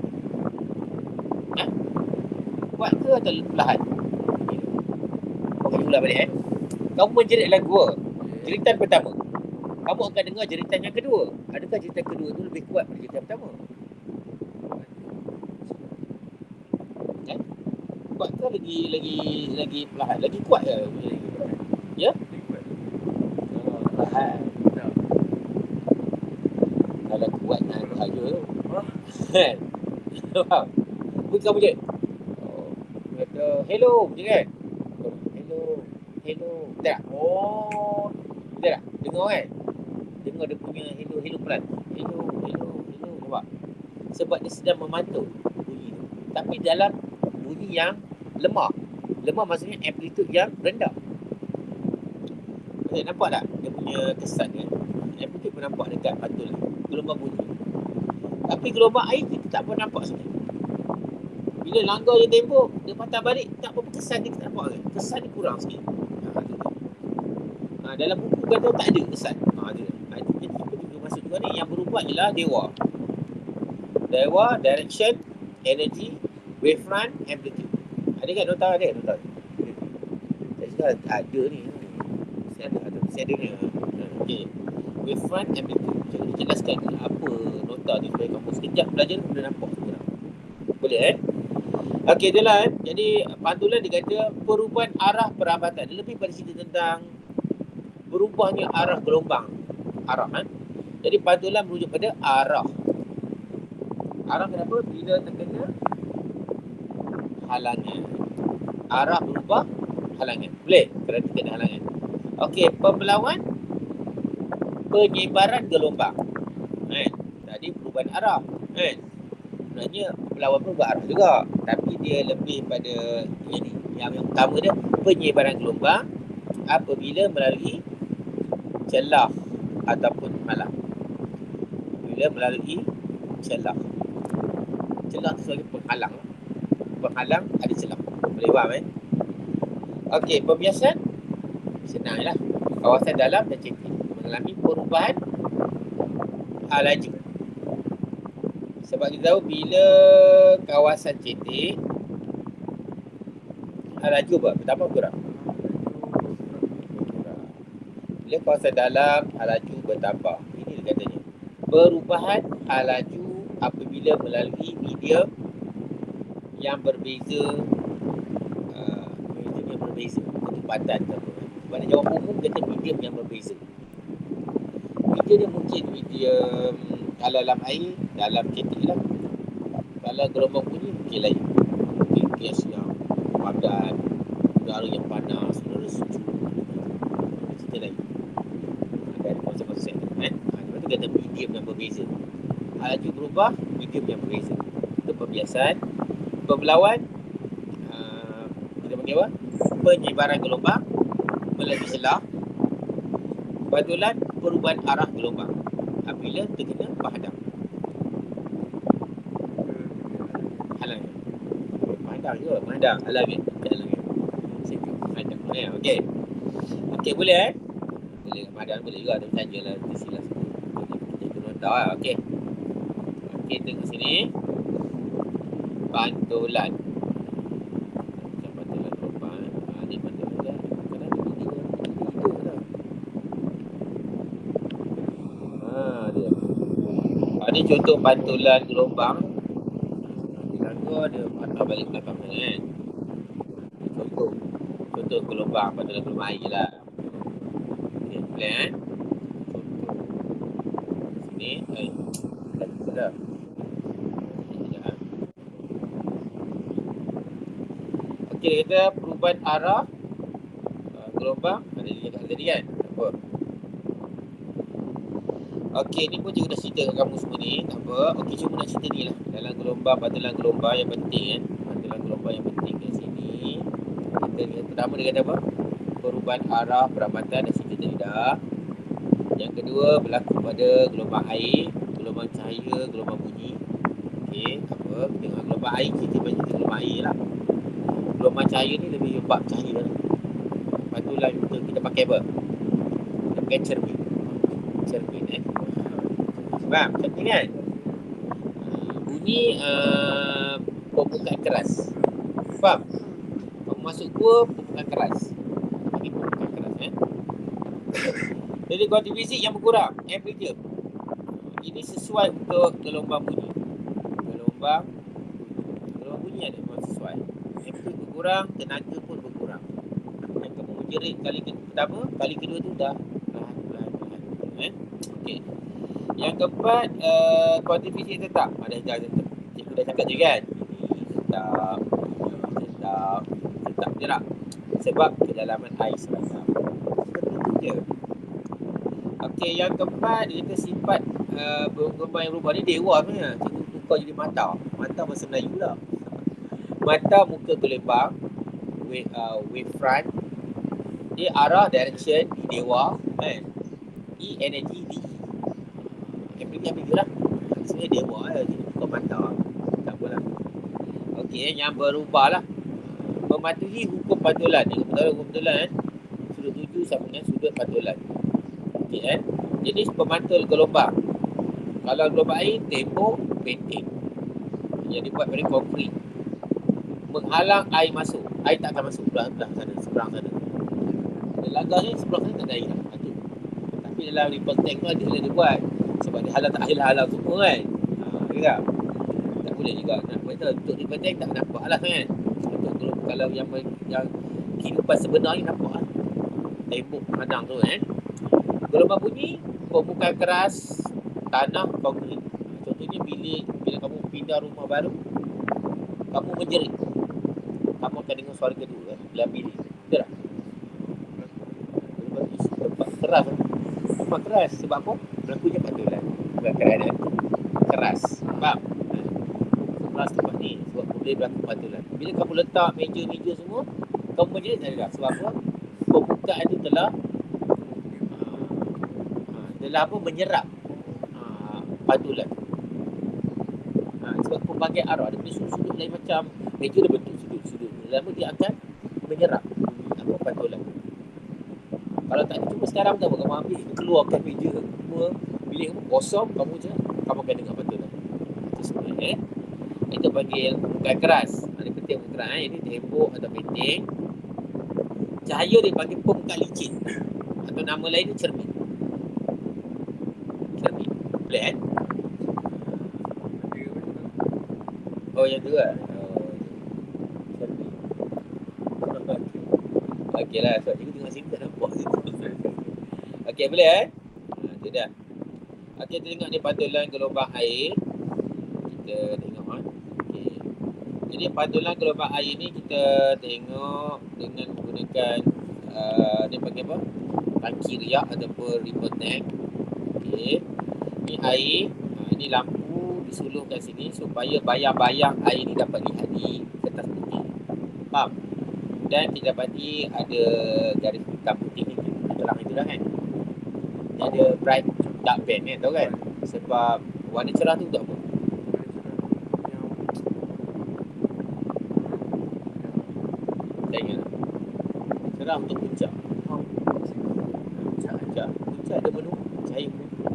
Speaker 1: Kuat ke atau perlahan? Okey, ulang balik Kamu menjerit dalam gua. Jeritan pertama. Kamu akan dengar jeritan yang kedua. Adakah jeritan kedua tu lebih kuat daripada jeritan pertama? Kan? Kuat ke lagi perlahan? Lagi kuat ke? Ya? Perlahan. Kalau kuat nak bahaya tu. Kan? Faham? Pun kamu je. Kata hello je kan? Hello. Tak? Oh. Tak? Dengar kan? Dengar dia punya hello pelan. Hello. Nampak? Sebab dia sedang memantau bunyi tu. Tapi dalam bunyi yang lemah. Lemah maksudnya amplitude yang rendah. Nampak tak? Dia punya kesan dia. Amplitude pun nampak dekat pantul gelombang bunyi. Tapi gelombang air kita tak pernah nampak sebenarnya. Bila langgar je tembok, dia patah balik, tak apa kesan dia kita nampak kan? Kesan dia kurang sikit. Dalam buku kata tak ada kesan. Jadi kita juga masuk juga ni, yang berubah ialah dewa. Dewa, direction, energy, wavefront, amplitude. Ada kan nota ada? Nota. Saya cakap ada ni. Saya ada ni. Okey. Wavefront, amplitude. Jadi jelaskan apa nota ni supaya kamu sekejap belajar boleh nampak semua. Boleh Okey, itulah Jadi pantulan dia kata perubahan arah perambatan. Dia lebih pada cerita tentang berubahnya arah gelombang. Arah Jadi pantulan merujuk pada arah. Arah kenapa? Bila terkena halangan. Arah berubah, halangan. Boleh? Kerana terkena halangan. Okey, pembelauan penyebaran gelombang. Tadi perubahan arah. Sebenarnya pembelauan pun berarah juga. Tapi dia lebih pada ini. Yang utama dia penyebaran gelombang apabila melalui celah ataupun halang. Bila melalui celah. Celah tu sebagai penghalang. Penghalang ada celah. Boleh faham Okey, pembiasan senanglah. Kawasan dalam dan cetek mengalami perubahan laju. Sebab kita tahu bila kawasan cetek laju bertambah kurang. Bila kawasan dalam laju bertambah. Ini dia katanya. Perubahan laju apabila melalui medium yang berbeza. Medium yang berbeza. Kecepatan ke apa. Sebab jawab umum kata medium yang berbeza. Medium dia mungkin medium kalau dalam air, dalam cetek lah. Kalau gelombang bunyi mungkin lain. gas yang padat, udara yang panas, udara sejuk. Cerita lain. Dan konsep-konsep kan. Lepas tu kata medium yang berbeza. Laju berubah, medium yang berbeza. Itu pembiasan. Pembelawan, kita panggil apa? Penyebaran gelombang melalui selah. Pantulan, perubahan arah gelombang apabila terkena penghadang. Halangan. Penghadang juga, penghadang. Halangan. Situ, penghadang. Okey. Okey, boleh Boleh, penghadang boleh juga. Ada sajalah, tersilah semua. Kita kena tahu lah. Okey. Okey, tengok sini. Pantulan. Macam pantulan gelombang. Ni pantulan dah. Kadang ada video dah. Dia. Ni contoh pantulan gelombang. Nanti lagu ada patah balik belakang sana kan. Contoh gelombang, pantulan gelombang air je lah. Okay, boleh kan? Contoh. Sini, dah lupa dah. Sekejap. Okey, kita perubahan arah gelombang. Ada dia cakap tadi kan? Apa? Okey, ni pun cikgu dah cerita kat kamu semua ni. Tak apa. Okey, cuma nak cerita ni lah. Dalam gelombang, pantulan gelombang yang penting kan. Pantulan gelombang yang penting kat sini. Yang pertama dia kata apa? Perubahan arah perambatan dah cerita tadi dah. Yang kedua berlaku pada gelombang air, gelombang cahaya, gelombang bunyi. Okey, apa? Tengok gelombang air, kita banyak gelombang air lah. Gelombang cahaya ni lebih bab cahaya lah. Pantulan kita pakai apa? Kita pakai cermin. Cermin faham? Cermin kan? Bunyi pembukaan keras. Faham? Kamu masuk gua, pembukaan keras. Ini pembukaan keras Jadi kuantum fisik yang berkurang, amplitude. Ini sesuai untuk gelombang bunyi. Gelombang bunyi ada memang sesuai. Amplitude berkurang, tenaga pun berkurang. Yang kamu menjerit kali pertama, kali kedua tu dah perlahan. Okey. Yang keempat, kuantum fisik tetap. Ada cikgu dah cakap je kan. Tetap gerak. Sebab kedalaman air serasam. Betul je. Okey, yang keempat dia kata sifat gelombang yang berubah ni dewa sebenarnya. Cikgu tukar jadi mata. Mata bahasa Melayu lah. Mata muka gelembang, wavefront. Dia arah direction di dewa kan. E energy di amplitude lah. Sebenarnya dewa lah. Cikgu tukar mata. Tak apalah. Okey, yang berubah lah. Mematuhi hukum pantulan. Yang pertama hukum pantulan kan. Sudut tuju sama dengan sudut pantulan. Okey kan. Jenis pemantul gelombang. Kalau gelombang air, tembok, penting. Yang dibuat dari konkrit. Menghalang air masuk. Air tak akan masuk seberang sana. Lagar ni sebelah sana tak ada air lah. Tapi dalam ripple tank tu ada dia buat. Sebab dia halang semua kan. Tak? Tak boleh juga. Untuk ripple tank tak nampak lah kan. Untuk kalau yang kehidupan sebenarnya nampak lah. Tembok hadang tu kan. Gelombang bunyi, pembukaan keras, tanah, konkrit. Contohnya bila kamu pindah rumah baru, kamu menjerit. Kamu akan dengar suara kedua dalam bilik. Betul tak? Tempat keras. Tempat keras. Sebab apa? Berlakunya pantulan. Bukan keadaan keras. Faham? Keras tempat ni. Sebab boleh berlaku pantulan. Bila kamu letak meja-meja semua, kamu menjerit tak ada. Sebab apa? Pembukaan tu telah menyerap pantulan. Sebab pelbagai arah dia punya sudut lain macam meja dia bentuk sudut. Lama dia akan menyerap pantulan. Kalau tak ada, cuma sekarang kamu ambil keluarkan meja semua bilik kamu kosong, kamu akan dengar pantulan. Itu semua Itu panggil pembukaan keras. Ada penting pembukaan keras ini tembok atau penting. Cahaya dia panggil pembukaan licin. Atau nama lain dia cermin. Boleh kan? Oh yang tu lah. Okey lah. Sebab cikgu tengok sini tak nampak situ. Okey boleh kan? Itu dah. Okey kita tengok ni pantulan gelombang air. Kita tengok Okey. Jadi pantulan gelombang air ni kita tengok dengan menggunakan dia panggil apa? Tangki riak ataupun remote tank. Okey. Ni air, ni lampu disulung kat sini supaya bayang-bayang air ni dapat lihat di kertas putih. Faham? Dan kita dapati ada garis hitam putih ni, terang itu dah kan. Dia ada bright dark band kan, tahu kan? Sebab warna cerah tu untuk apa? Tak ingat. Cerah untuk puncak. Puncak ada menunggu, cahaya menunggu.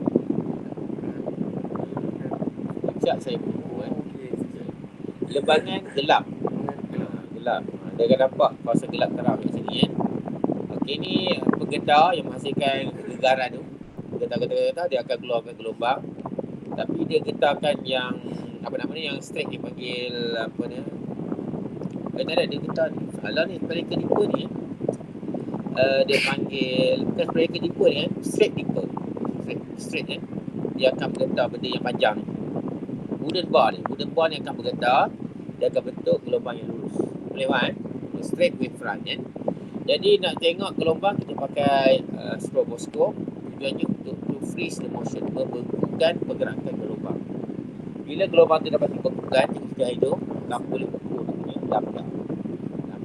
Speaker 1: Puncak saya menunggu kan. Lebangan gelap. Gelap. Dia akan nampak kawasan gelap terang kat sini kan. Okey, ni penggetar yang menghasilkan gegaran tu. Getar-getar dia akan keluarkan gelombang. Tapi dia getarkan yang apa nama ni, yang straight dipanggil apa ni? Tak ada, dia getar ni. Salah ni, spherical dipper ni dia panggil, bukan spherical dipper ni kan, straight dipper. Straight kan. Dia akan bergetar benda yang panjang ni. Wooden bar ni akan bergetar. Dia akan bentuk gelombang yang lurus. Boleh faham kan? Straight wavefront kan. Jadi nak tengok gelombang, kita pakai stroboscope. Tujuannya untuk freeze the motion, membekukan pergerakan gelombang. Bila gelombang tu dapat dibekukan, cahaya tu kamu boleh ukur dia punya dampak.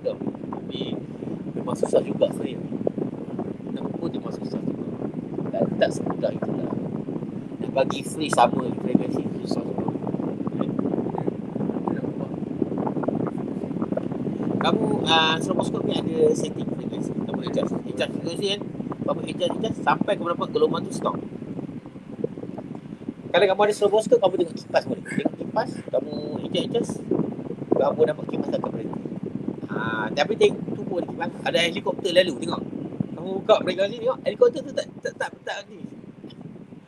Speaker 1: Tapi memang susah juga sebenarnya. Nak ukur dia memang susah juga. Tak semudah itulah. Nak bagi free sama frekuensi tu susah juga. Kamu stroboscope ni ada setting frekuensi. Kamu adjust frekuensi kan. Kamu adjust sampai ke berapa gelombang tu stop. Kalau kamu ada stroboscope, kamu tengok kipas boleh. Tengok kipas, kamu adjust, kamu dapat kipas akan berhenti. Tapi tengok tubuh di kipas, ada helikopter lalu, tengok. Kamu buka frekuensi tengok, helikopter tu tak ni.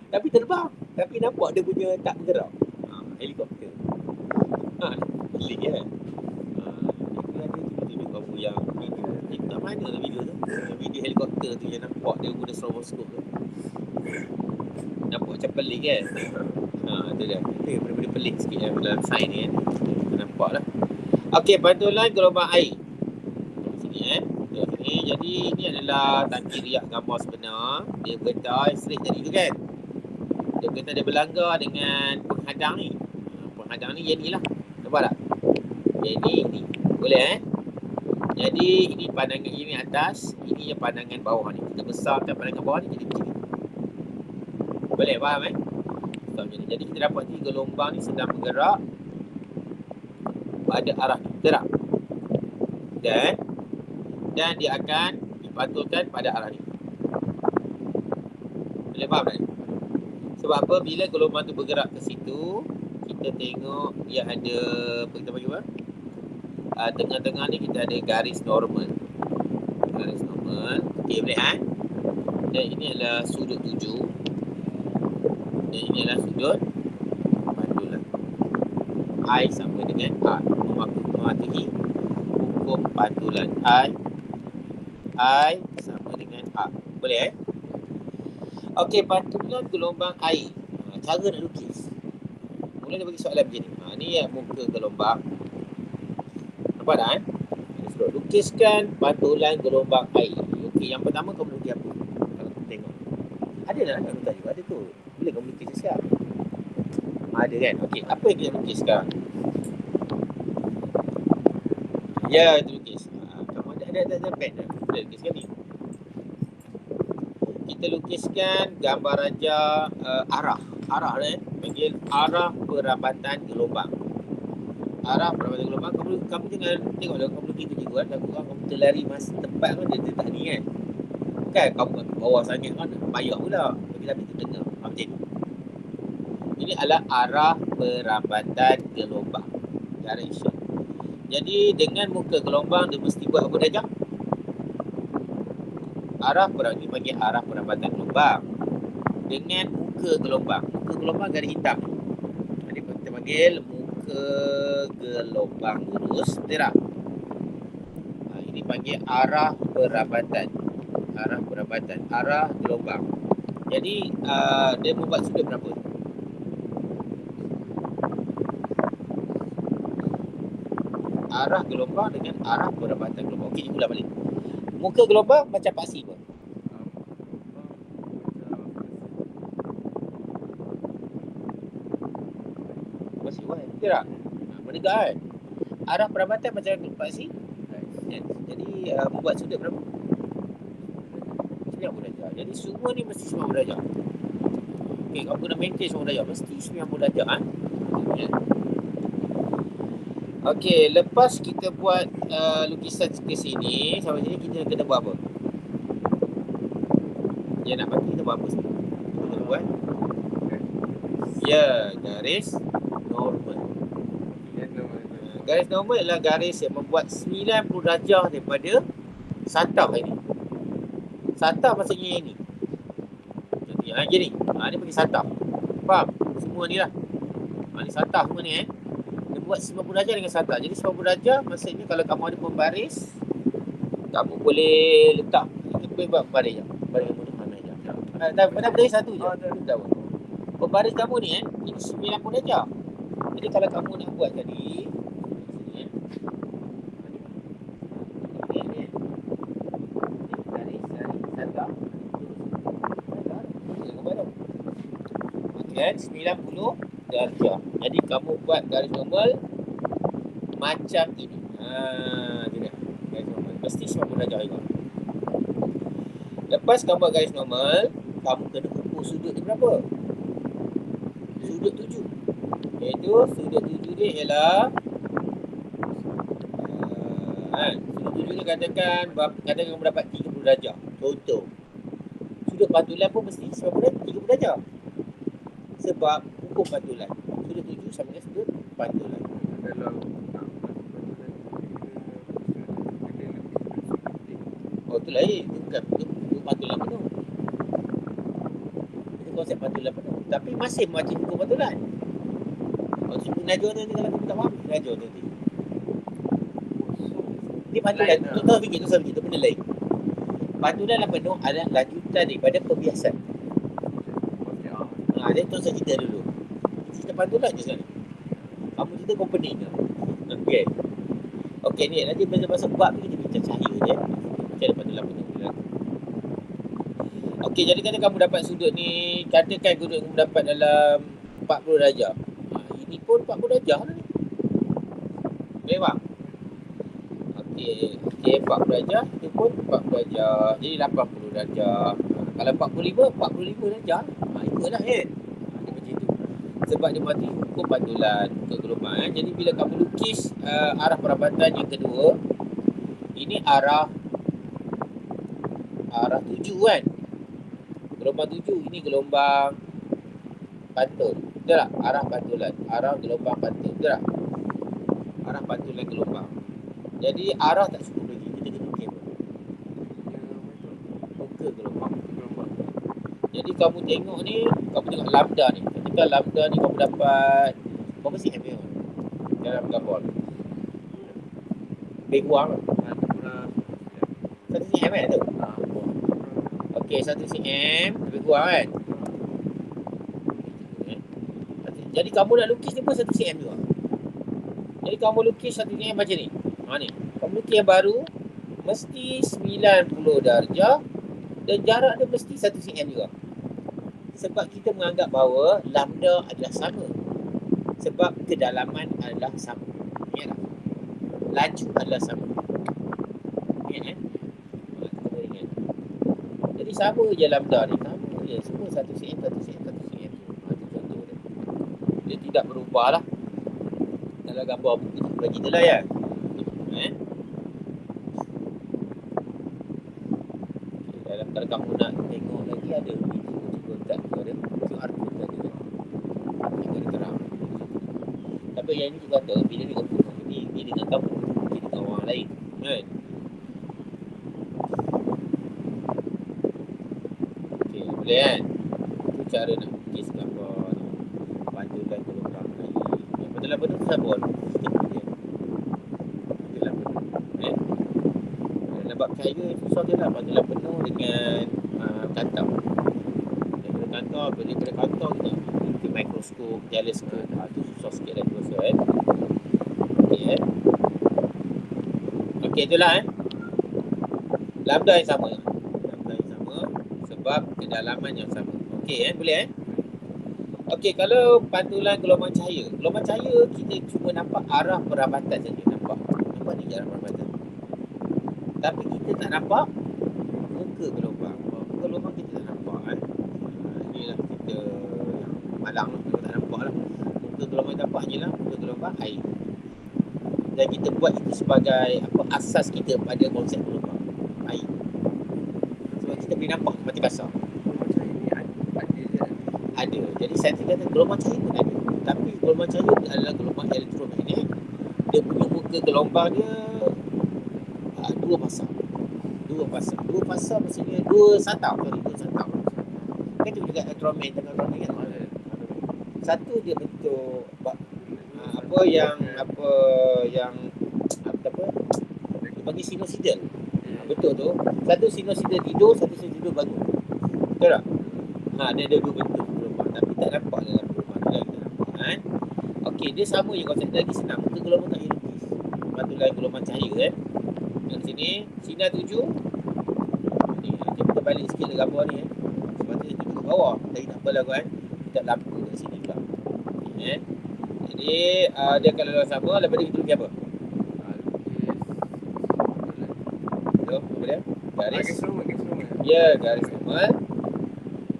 Speaker 1: Tapi terbang, tapi nampak dia punya tak bergerak. Helikopter. Pelik kan? Video kamu yang video. Tak mana lah video tu. Video helikopter tu yang nampak dia guna stroboscope tu. Nampak macam pelik kan? Tu dia. Itu benda-benda pelik sikit kan dalam sains ni kan. Kita nampak lah. Okey, pantulan gelombang air. Sini kan. Sini. Jadi ni adalah tangki riak gambar sebenar. Dia bergetar straight tadi tu kan. Dia bergetar, dia berlanggar dengan penghadang ni. Penghadang ni yang ni lah. Nampak tak? Yang ni. Boleh Jadi ini pandangan ini atas, ini yang pandangan bawah ni. Kita besarkan pandangan bawah ni jadi macam ni. Boleh faham Jadi kita dapat ni gelombang ni sedang bergerak pada arah gerak. Dan dia akan dipantulkan pada arah ni. Boleh faham tak? Sebab apa? Bila gelombang tu bergerak ke situ, kita tengok dia ada apa kita panggil apa? Tengah-tengah ni kita ada garis normal. Garis normal. Okey, boleh Dan ini adalah sudut 7. Dan ini adalah sudut pantulan. I sama dengan R. Mematuhi hukum pantulan. I sama dengan R. Boleh Okey, pantulan gelombang air. Cara nak lukis. Mula dia bagi soalan macam ni. Ni yang muka gelombang. Nampak tak Suruh lukiskan pantulan gelombang air. Okey, yang pertama kamu lukis apa? Kalau kamu tengok. Ada dah kat nota juga, ada tu. Boleh kamu lukis siap. Ada kan? Okey, apa yang kita lukis sekarang? Ya, itu lukis. Kamu ada pen dah. Boleh lukiskan ni. Kita lukiskan gambar raja arah. Arah panggil arah perambatan gelombang. Arah perambatan gelombang, kamu jangan tengoklah kamu lukis tu juga kan. Takut kamu terlari masa tempat kan dia tak ni kan. Kan kamu kat bawah sangat kan payah pula. Tapi tu tengah. Macam ni. Ini adalah arah perambatan gelombang. Direction. Jadi dengan muka gelombang dia mesti buat apa darjah? Arah perambatan ni panggil arah perambatan gelombang. Dengan muka gelombang. Muka gelombang garis hitam. Jadi kita panggil muka gelombang lurus. Betul tak? Ini panggil arah perambatan. Arah perambatan. Arah gelombang. Jadi dia membuat sudut berapa? arah gelombang dengan arah perabatan gelombang. Okey, ulang balik. Muka gelombang macam paksi pun. Paksi why? Betul tak? Menegak kan? Arah perabatan macam paksi. Kan? Jadi membuat sudut berapa? 90 darjah. Jadi semua ni mesti 90 darjah. Okey, kamu kena maintain 90 darjah. Mesti 90 darjah kan? Ya. Okey, lepas kita buat lukisan ke sini, sampai sini kita kena buat apa? Dia nak bagi kita buat apa sebenarnya? Kita kena buat? Ya, garis normal. Garis normal adalah garis yang membuat 90 darjah daripada satah ini. Satah maksudnya ini. Contohnya, gini. Ni bagi satah. Faham? Semua ni lah. Ni satah semua ni Dia buat 90 darjah dengan satah. Jadi 90 darjah maksudnya kalau kamu ada pembaris, kamu boleh letak. Kita boleh buat pembaris je. Pembaris kamu ni mana je. Dah berdiri satu je. Dah. Pembaris kamu ni ini 90 darjah. Jadi kalau kamu nak buat tadi, kan 90 darjah. Jadi kamu buat garis normal macam ini. Dia garis normal. Mesti 90 darjah juga. Lepas kamu buat garis normal, kamu kena ukur sudut ni berapa? Sudut 7. Iaitu sudut 7 dia ialah sudut 7 ni katakan kamu dapat 30 darjah. Contoh. Sudut pantulan pun mesti 30 darjah. Sebab hukum pantulan. Sudut 7 sama dengan sudut pantulan. Oh, tu lain. Itu bukan hukum pantulan penuh. Itu konsep pantulan penuh. Tapi masih macam hukum pantulan. Kalau cikgu Najwa tu nanti kalau kamu tak faham, Najwa tu nanti. Ni pantulan. Tu tahu fikir. Tu benda lain. Pantulan dan penuh adalah lanjutan daripada perbiasan. Dia tu saya cerita dulu. Cerita pantulan je sekarang. Kamu cerita company ke? Okey. Okey ni nanti pasal bab ni kita bincang cahaya je. Macam ada pantulan penuh. Okey, jadi kata kamu dapat sudut ni, katakan sudut kamu dapat dalam 40 darjah. Ini pun 40 darjah lah ni. Memang. Okey, 40 darjah, itu pun 40 darjah. Jadi 80 darjah. Kalau 45 darjah. Ikutlah kan. Dia macam tu. Sebab dia mati hukum pantulan untuk gelombang. Jadi bila kamu lukis arah perabatan yang kedua, ini arah 7 kan. Gelombang 7, ini gelombang pantul. Betul tak? Arah pantulan. Arah gelombang pantul. Betul tak? Arah pantulan gelombang. Jadi arah tak cukup lagi. Kita kena lukis apa? Muka gelombang. Jadi kamu tengok ni, kamu tengok lambda ni. Ketika lambda ni kamu dapat berapa cm ni? Dalam gambar. Lebih kurang lah. 1 cm kan tu? Okey, 1 cm lebih kurang kan? Jadi kamu nak lukis ni pun 1 cm juga. Jadi kamu lukis 1 cm macam ni. Ni. Kamu lukis yang baru mesti 90 darjah dan jarak dia mesti 1 cm juga. Sebab kita menganggap bahawa lambda adalah sama. Sebab kedalaman adalah sama. Ingat tak? Laju adalah sama. Ingat kan? Kita ingat. Jadi sama je lambda ni. Sama je. Semua 1 cm, 1 cm, 1 cm. Itu contoh dia. Dia tidak berubah lah. Dalam gambar buku tu bagi kita lah ya. Dalam kalau kamu nak tengok lagi ada kat tu ada QR code tadi kan. Yang ada terang. Tapi yang ni juga kata bila ni open ni dengan kamu, ni dengan orang lain kan. Okey, boleh kan? Itu cara nak lukis gambar ni. Pantulan gelombang lagi. Yang pantulan penuh tu siapa? Pantulan penuh. Dalam bab cahaya susah je lah pantulan penuh dengan kantong. Kantor, daripada kantor kita ke mikroskop, teleskop, tu susah sikit lagi rasa kan. Okey Okey, itulah lambda yang sama. Lambda yang sama sebab kedalaman yang sama. Okey boleh Okey, kalau pantulan gelombang cahaya. Gelombang cahaya kita cuma nampak arah perabatan saja. Nampak ni arah perabatan. Tapi kita tak nampak muka gelombang. Muka gelombang kita tak nampak inilah kita yang malang kita tak nampak lah. Muka gelombang nampak je lah. Muka gelombang air. Dan kita buat itu sebagai asas kita pada konsep gelombang air. Sebab kita boleh nampak mati kasar.
Speaker 2: Macam ini ada je.
Speaker 1: Ada. Jadi saya kata gelombang cahaya pun ada. Tapi gelombang cahaya adalah gelombang elektromagnet. Dia punya muka gelombang dia dua pasang. Dua pasang maksudnya dua satau. Kan tu juga elektromagnet dengan elektromagnet kan. Satu dia bentuk apa yang dia bagi sinusoidal. Betul tu. Satu sinusoidal tidur, satu sinusoidal bangun. Betul tak? Dia ada dua bentuk gelombang tapi tak nampak dalam gelombang tu kita nampak kan. Okey, dia sama je konsep lagi senang. Muka gelombang tak lukis. Pantulan gelombang cahaya Yang sini sinar tuju. Ni kita balik sikit le gambar ni Sebab tu dia tuju kat bawah. Tapi tak apalah kan. Kita lampu kat sini pula. Okey Jadi dia kalau sama lepas tu kita lukis apa? Betul, apa dia? Garis
Speaker 2: normal.
Speaker 1: Ya, garis normal.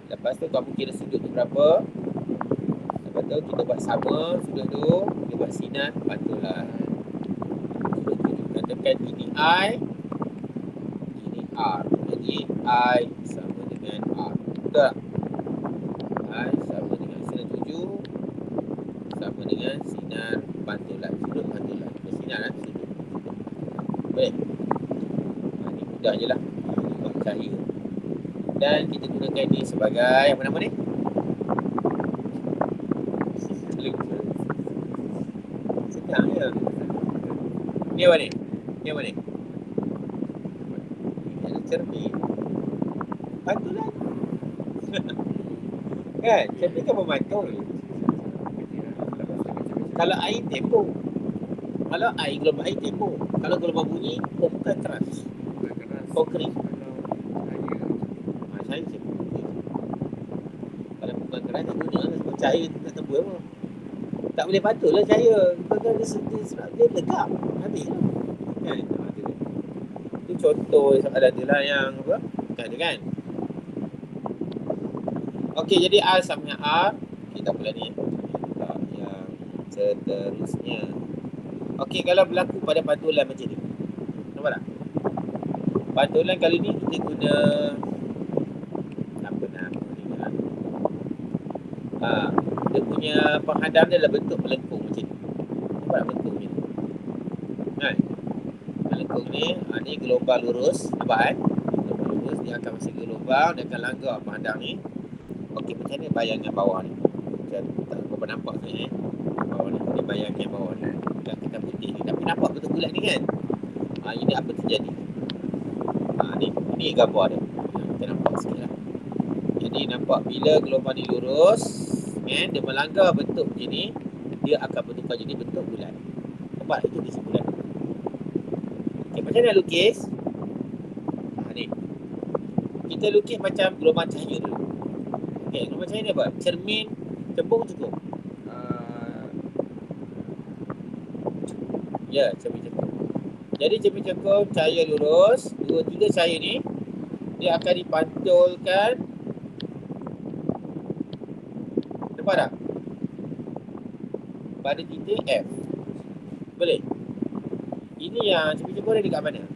Speaker 1: Lepas tu kamu kira sudut tu berapa. Lepas tu kita buat sama sudut tu. Kita buat sinar pantulan. Sudut tu katakan ini I, ini R. Jadi I sama dengan R. Betul tak? I sama dengan sinar tuju sama dengan sinar pantulan. Sudut pantulan. Bersinar kan? Sudut. Boleh? Ni mudah je lah. Ini buat cahaya. Dan kita gunakan ni sebagai apa nama ni? Senang je. Ni apa ni? Ni apa ni? Ini cermin. Pantulan. Kan? Cermin kan memantul. Kalau air tempoh. Kalau air gelombang air tempoh. Kalau gelombang bunyi, bukan keras. Konkret. Saya cakap kalau bukan keras tak guna lah sebab cahaya tu tak tembus apa. Tak boleh patut lah cahaya. Bukan dia legap. Habis lah. Kan? Itu contoh soalan tu lah yang apa? Kan? Okey, jadi R sama dengan R. Kita pula ni. Yang seterusnya. Okey, kalau berlaku pada pantulan macam ni. Nampak tak? Pantulan kali ni kita guna dia punya penghadam dia adalah bentuk melengkung macam ni. Nampak bentuk ni kan? Melengkung ni ni gelombang lurus. Nampak kan? Gelombang lurus dia akan masuk gelombang. Dia akan langgar penghadam ni. Okey, macam mana bayangan bawah ni? Macam tak apa nampak ni bawah ni. Ni bayangan bawah ni. Dah kita putih ni. Tapi nampak betul bulat ni kan? Ini apa terjadi? Ni gambar dia. Kita nampak sikit lah. Jadi nampak bila gelombang ni lurus dia melanggar bentuk macam ni, dia akan bertukar jadi bentuk bulat. Nampak? Itu kesimpulan. Okay, macam mana lukis? Ni kita lukis macam gelombang cahaya dulu. Okay, gelombang cahaya ni apa? Cermin cembung cukup? Ya, cermin cembung. Jadi cermin cembung cahaya lurus. Dua-tiga cahaya ni dia akan dipantulkan. Nampak tak? Pada titik F. Boleh? Ini yang cermin cekung ada dekat mana?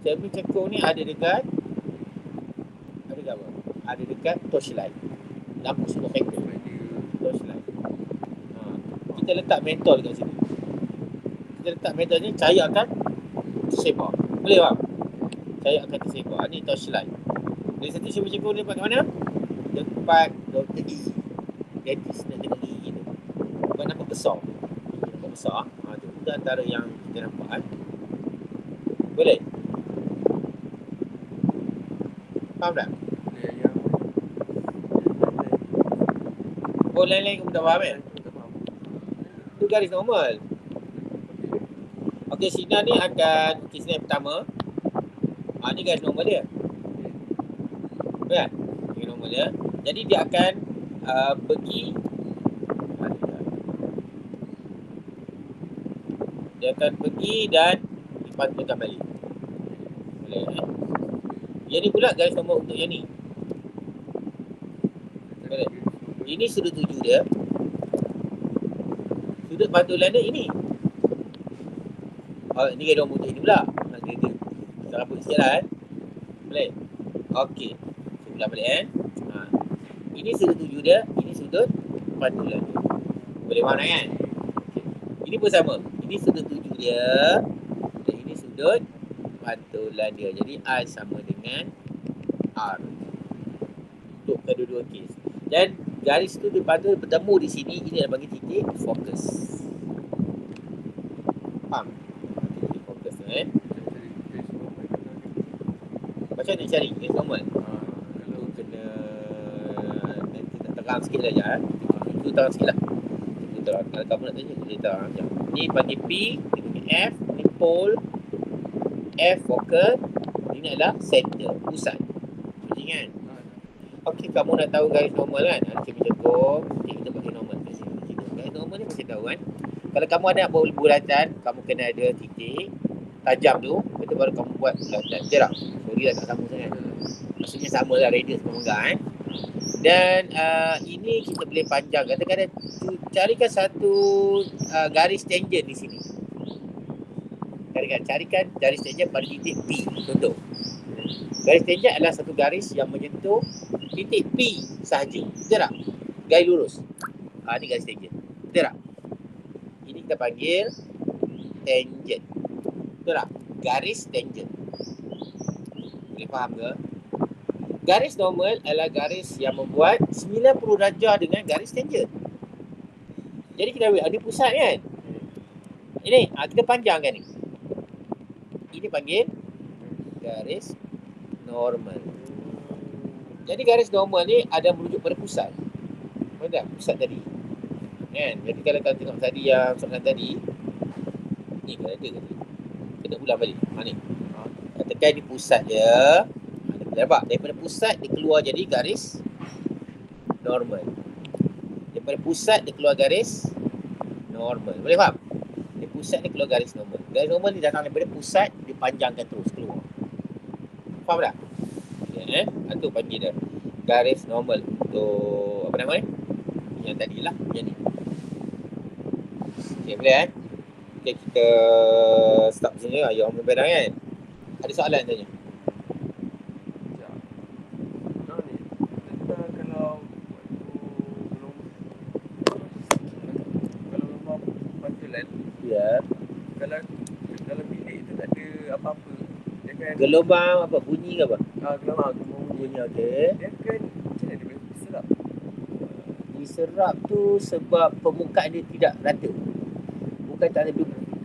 Speaker 1: Cermin cekung ni ada dekat apa? Ada dekat torchlight. Lampu suruh hektar. Torchlight. Kita letak mentol kat sini. Kita letak mentol ni, cahaya akan tersebar. Boleh tak? Cahaya akan tersebar. Ni torchlight. Dari satu cermin cekung ni dekat mana? Dekat Dr. E. Dentist nak tengok gigi tu. Bukan nampak besar. Nampak besar. Tu antara yang kita nampak kan. Boleh? Faham tak? Oh, lain-lain kamu tak faham kan? Tu garis normal. Okey, sinar ni akan, okey, sinar yang pertama. Ni garis normal dia. Kan? Garis normal dia. Jadi dia akan pergi, dia akan pergi dan dipantulkan balik. Boleh Yang ni pula garis normal untuk yang ni. Boleh. Ini sudut tuju dia. Sudut pantulan dia ini. Ini garis normal untuk ini pula. Dia serabut sikit lah Boleh? Okey. So, ulang balik Ini sudut tuju dia, ini sudut pantulan dia. Boleh faham kan? Okay. Ini pun sama. Ini sudut tuju dia dan ini sudut pantulan dia. Jadi I sama dengan R. Untuk kedua-dua kes. Dan garis sudut pantul bertemu di sini, ini adalah bagi titik fokus. Faham? Titik fokus Macam mana nak cari garis normal? Kalau kena nanti nak terang sikit saja Itu terang sikit lah. Itu terang. Kalau kamu nak tanya, boleh terang je. Ni bagi P, ni bagi F, ni pole, F focal, ini adalah center, pusat. Ingat? Okey, kamu nak tahu garis normal kan? Saya contoh, kita pakai normal kat sini. Garis normal ni mesti tahu kan? Kalau kamu ada nak buat bulatan, kamu kena ada titik tajam tu, lepas tu baru kamu buat bulatan. Betul tak? Sorry lah tak sama sangat. Maksudnya sama lah, radius pun enggak Dan ini kita boleh panjang. Katakan carikan satu garis tangent di sini. Carikan garis tangent pada titik P. Contoh. Garis tangent adalah satu garis yang menyentuh titik P sahaja. Betul tak? Garis lurus. Ini garis tangent. Betul tak? Ini kita panggil tangent. Betul tak? Garis tangent. Boleh faham ke? Garis normal adalah garis yang membuat 90 darjah dengan garis tangent. Jadi kita ambil, ada pusat kan? Ini, kita panjangkan ni. Ini panggil garis normal. Jadi garis normal ni ada merujuk pada pusat. Mana pusat tadi? Kan? Jadi kalau kau tengok tadi yang soalan tadi, ni kan ada tadi. Kita ulang balik. Ni. Katakan ni pusat dia. Nampak? Daripada pusat dia keluar jadi garis normal. Daripada pusat dia keluar garis normal. Boleh faham? Dari pusat ni keluar garis normal. Garis normal ni datang daripada pusat, dia panjangkan terus keluar. Faham tak? Okay, itu panggil dia garis normal. Untuk apa nama ni? Yang tadi lah, yang ni. Okay, boleh Okay, kita stop sini lah. Yang membedakan kan? Ada soalan tanya? Ya.
Speaker 2: Kalau bilik tu tak ada apa-apa, dia kan
Speaker 1: gelombang apa? Bunyi ke apa?
Speaker 2: gelombang
Speaker 1: Bunyi okey.
Speaker 2: dia kan macam mana dia diserap?
Speaker 1: Diserap tu sebab permukaan dia tidak rata. Bukan tak ada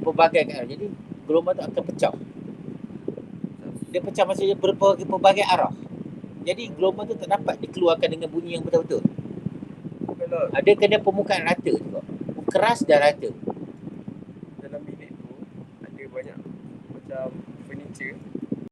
Speaker 1: pelbagai kan. Jadi gelombang tu akan pecah. Dia pecah maksudnya berbagai arah. Jadi gelombang tu tak dapat dikeluarkan dengan bunyi yang betul-betul.
Speaker 2: Kalau
Speaker 1: Ada kena permukaan rata juga. Keras dan rata.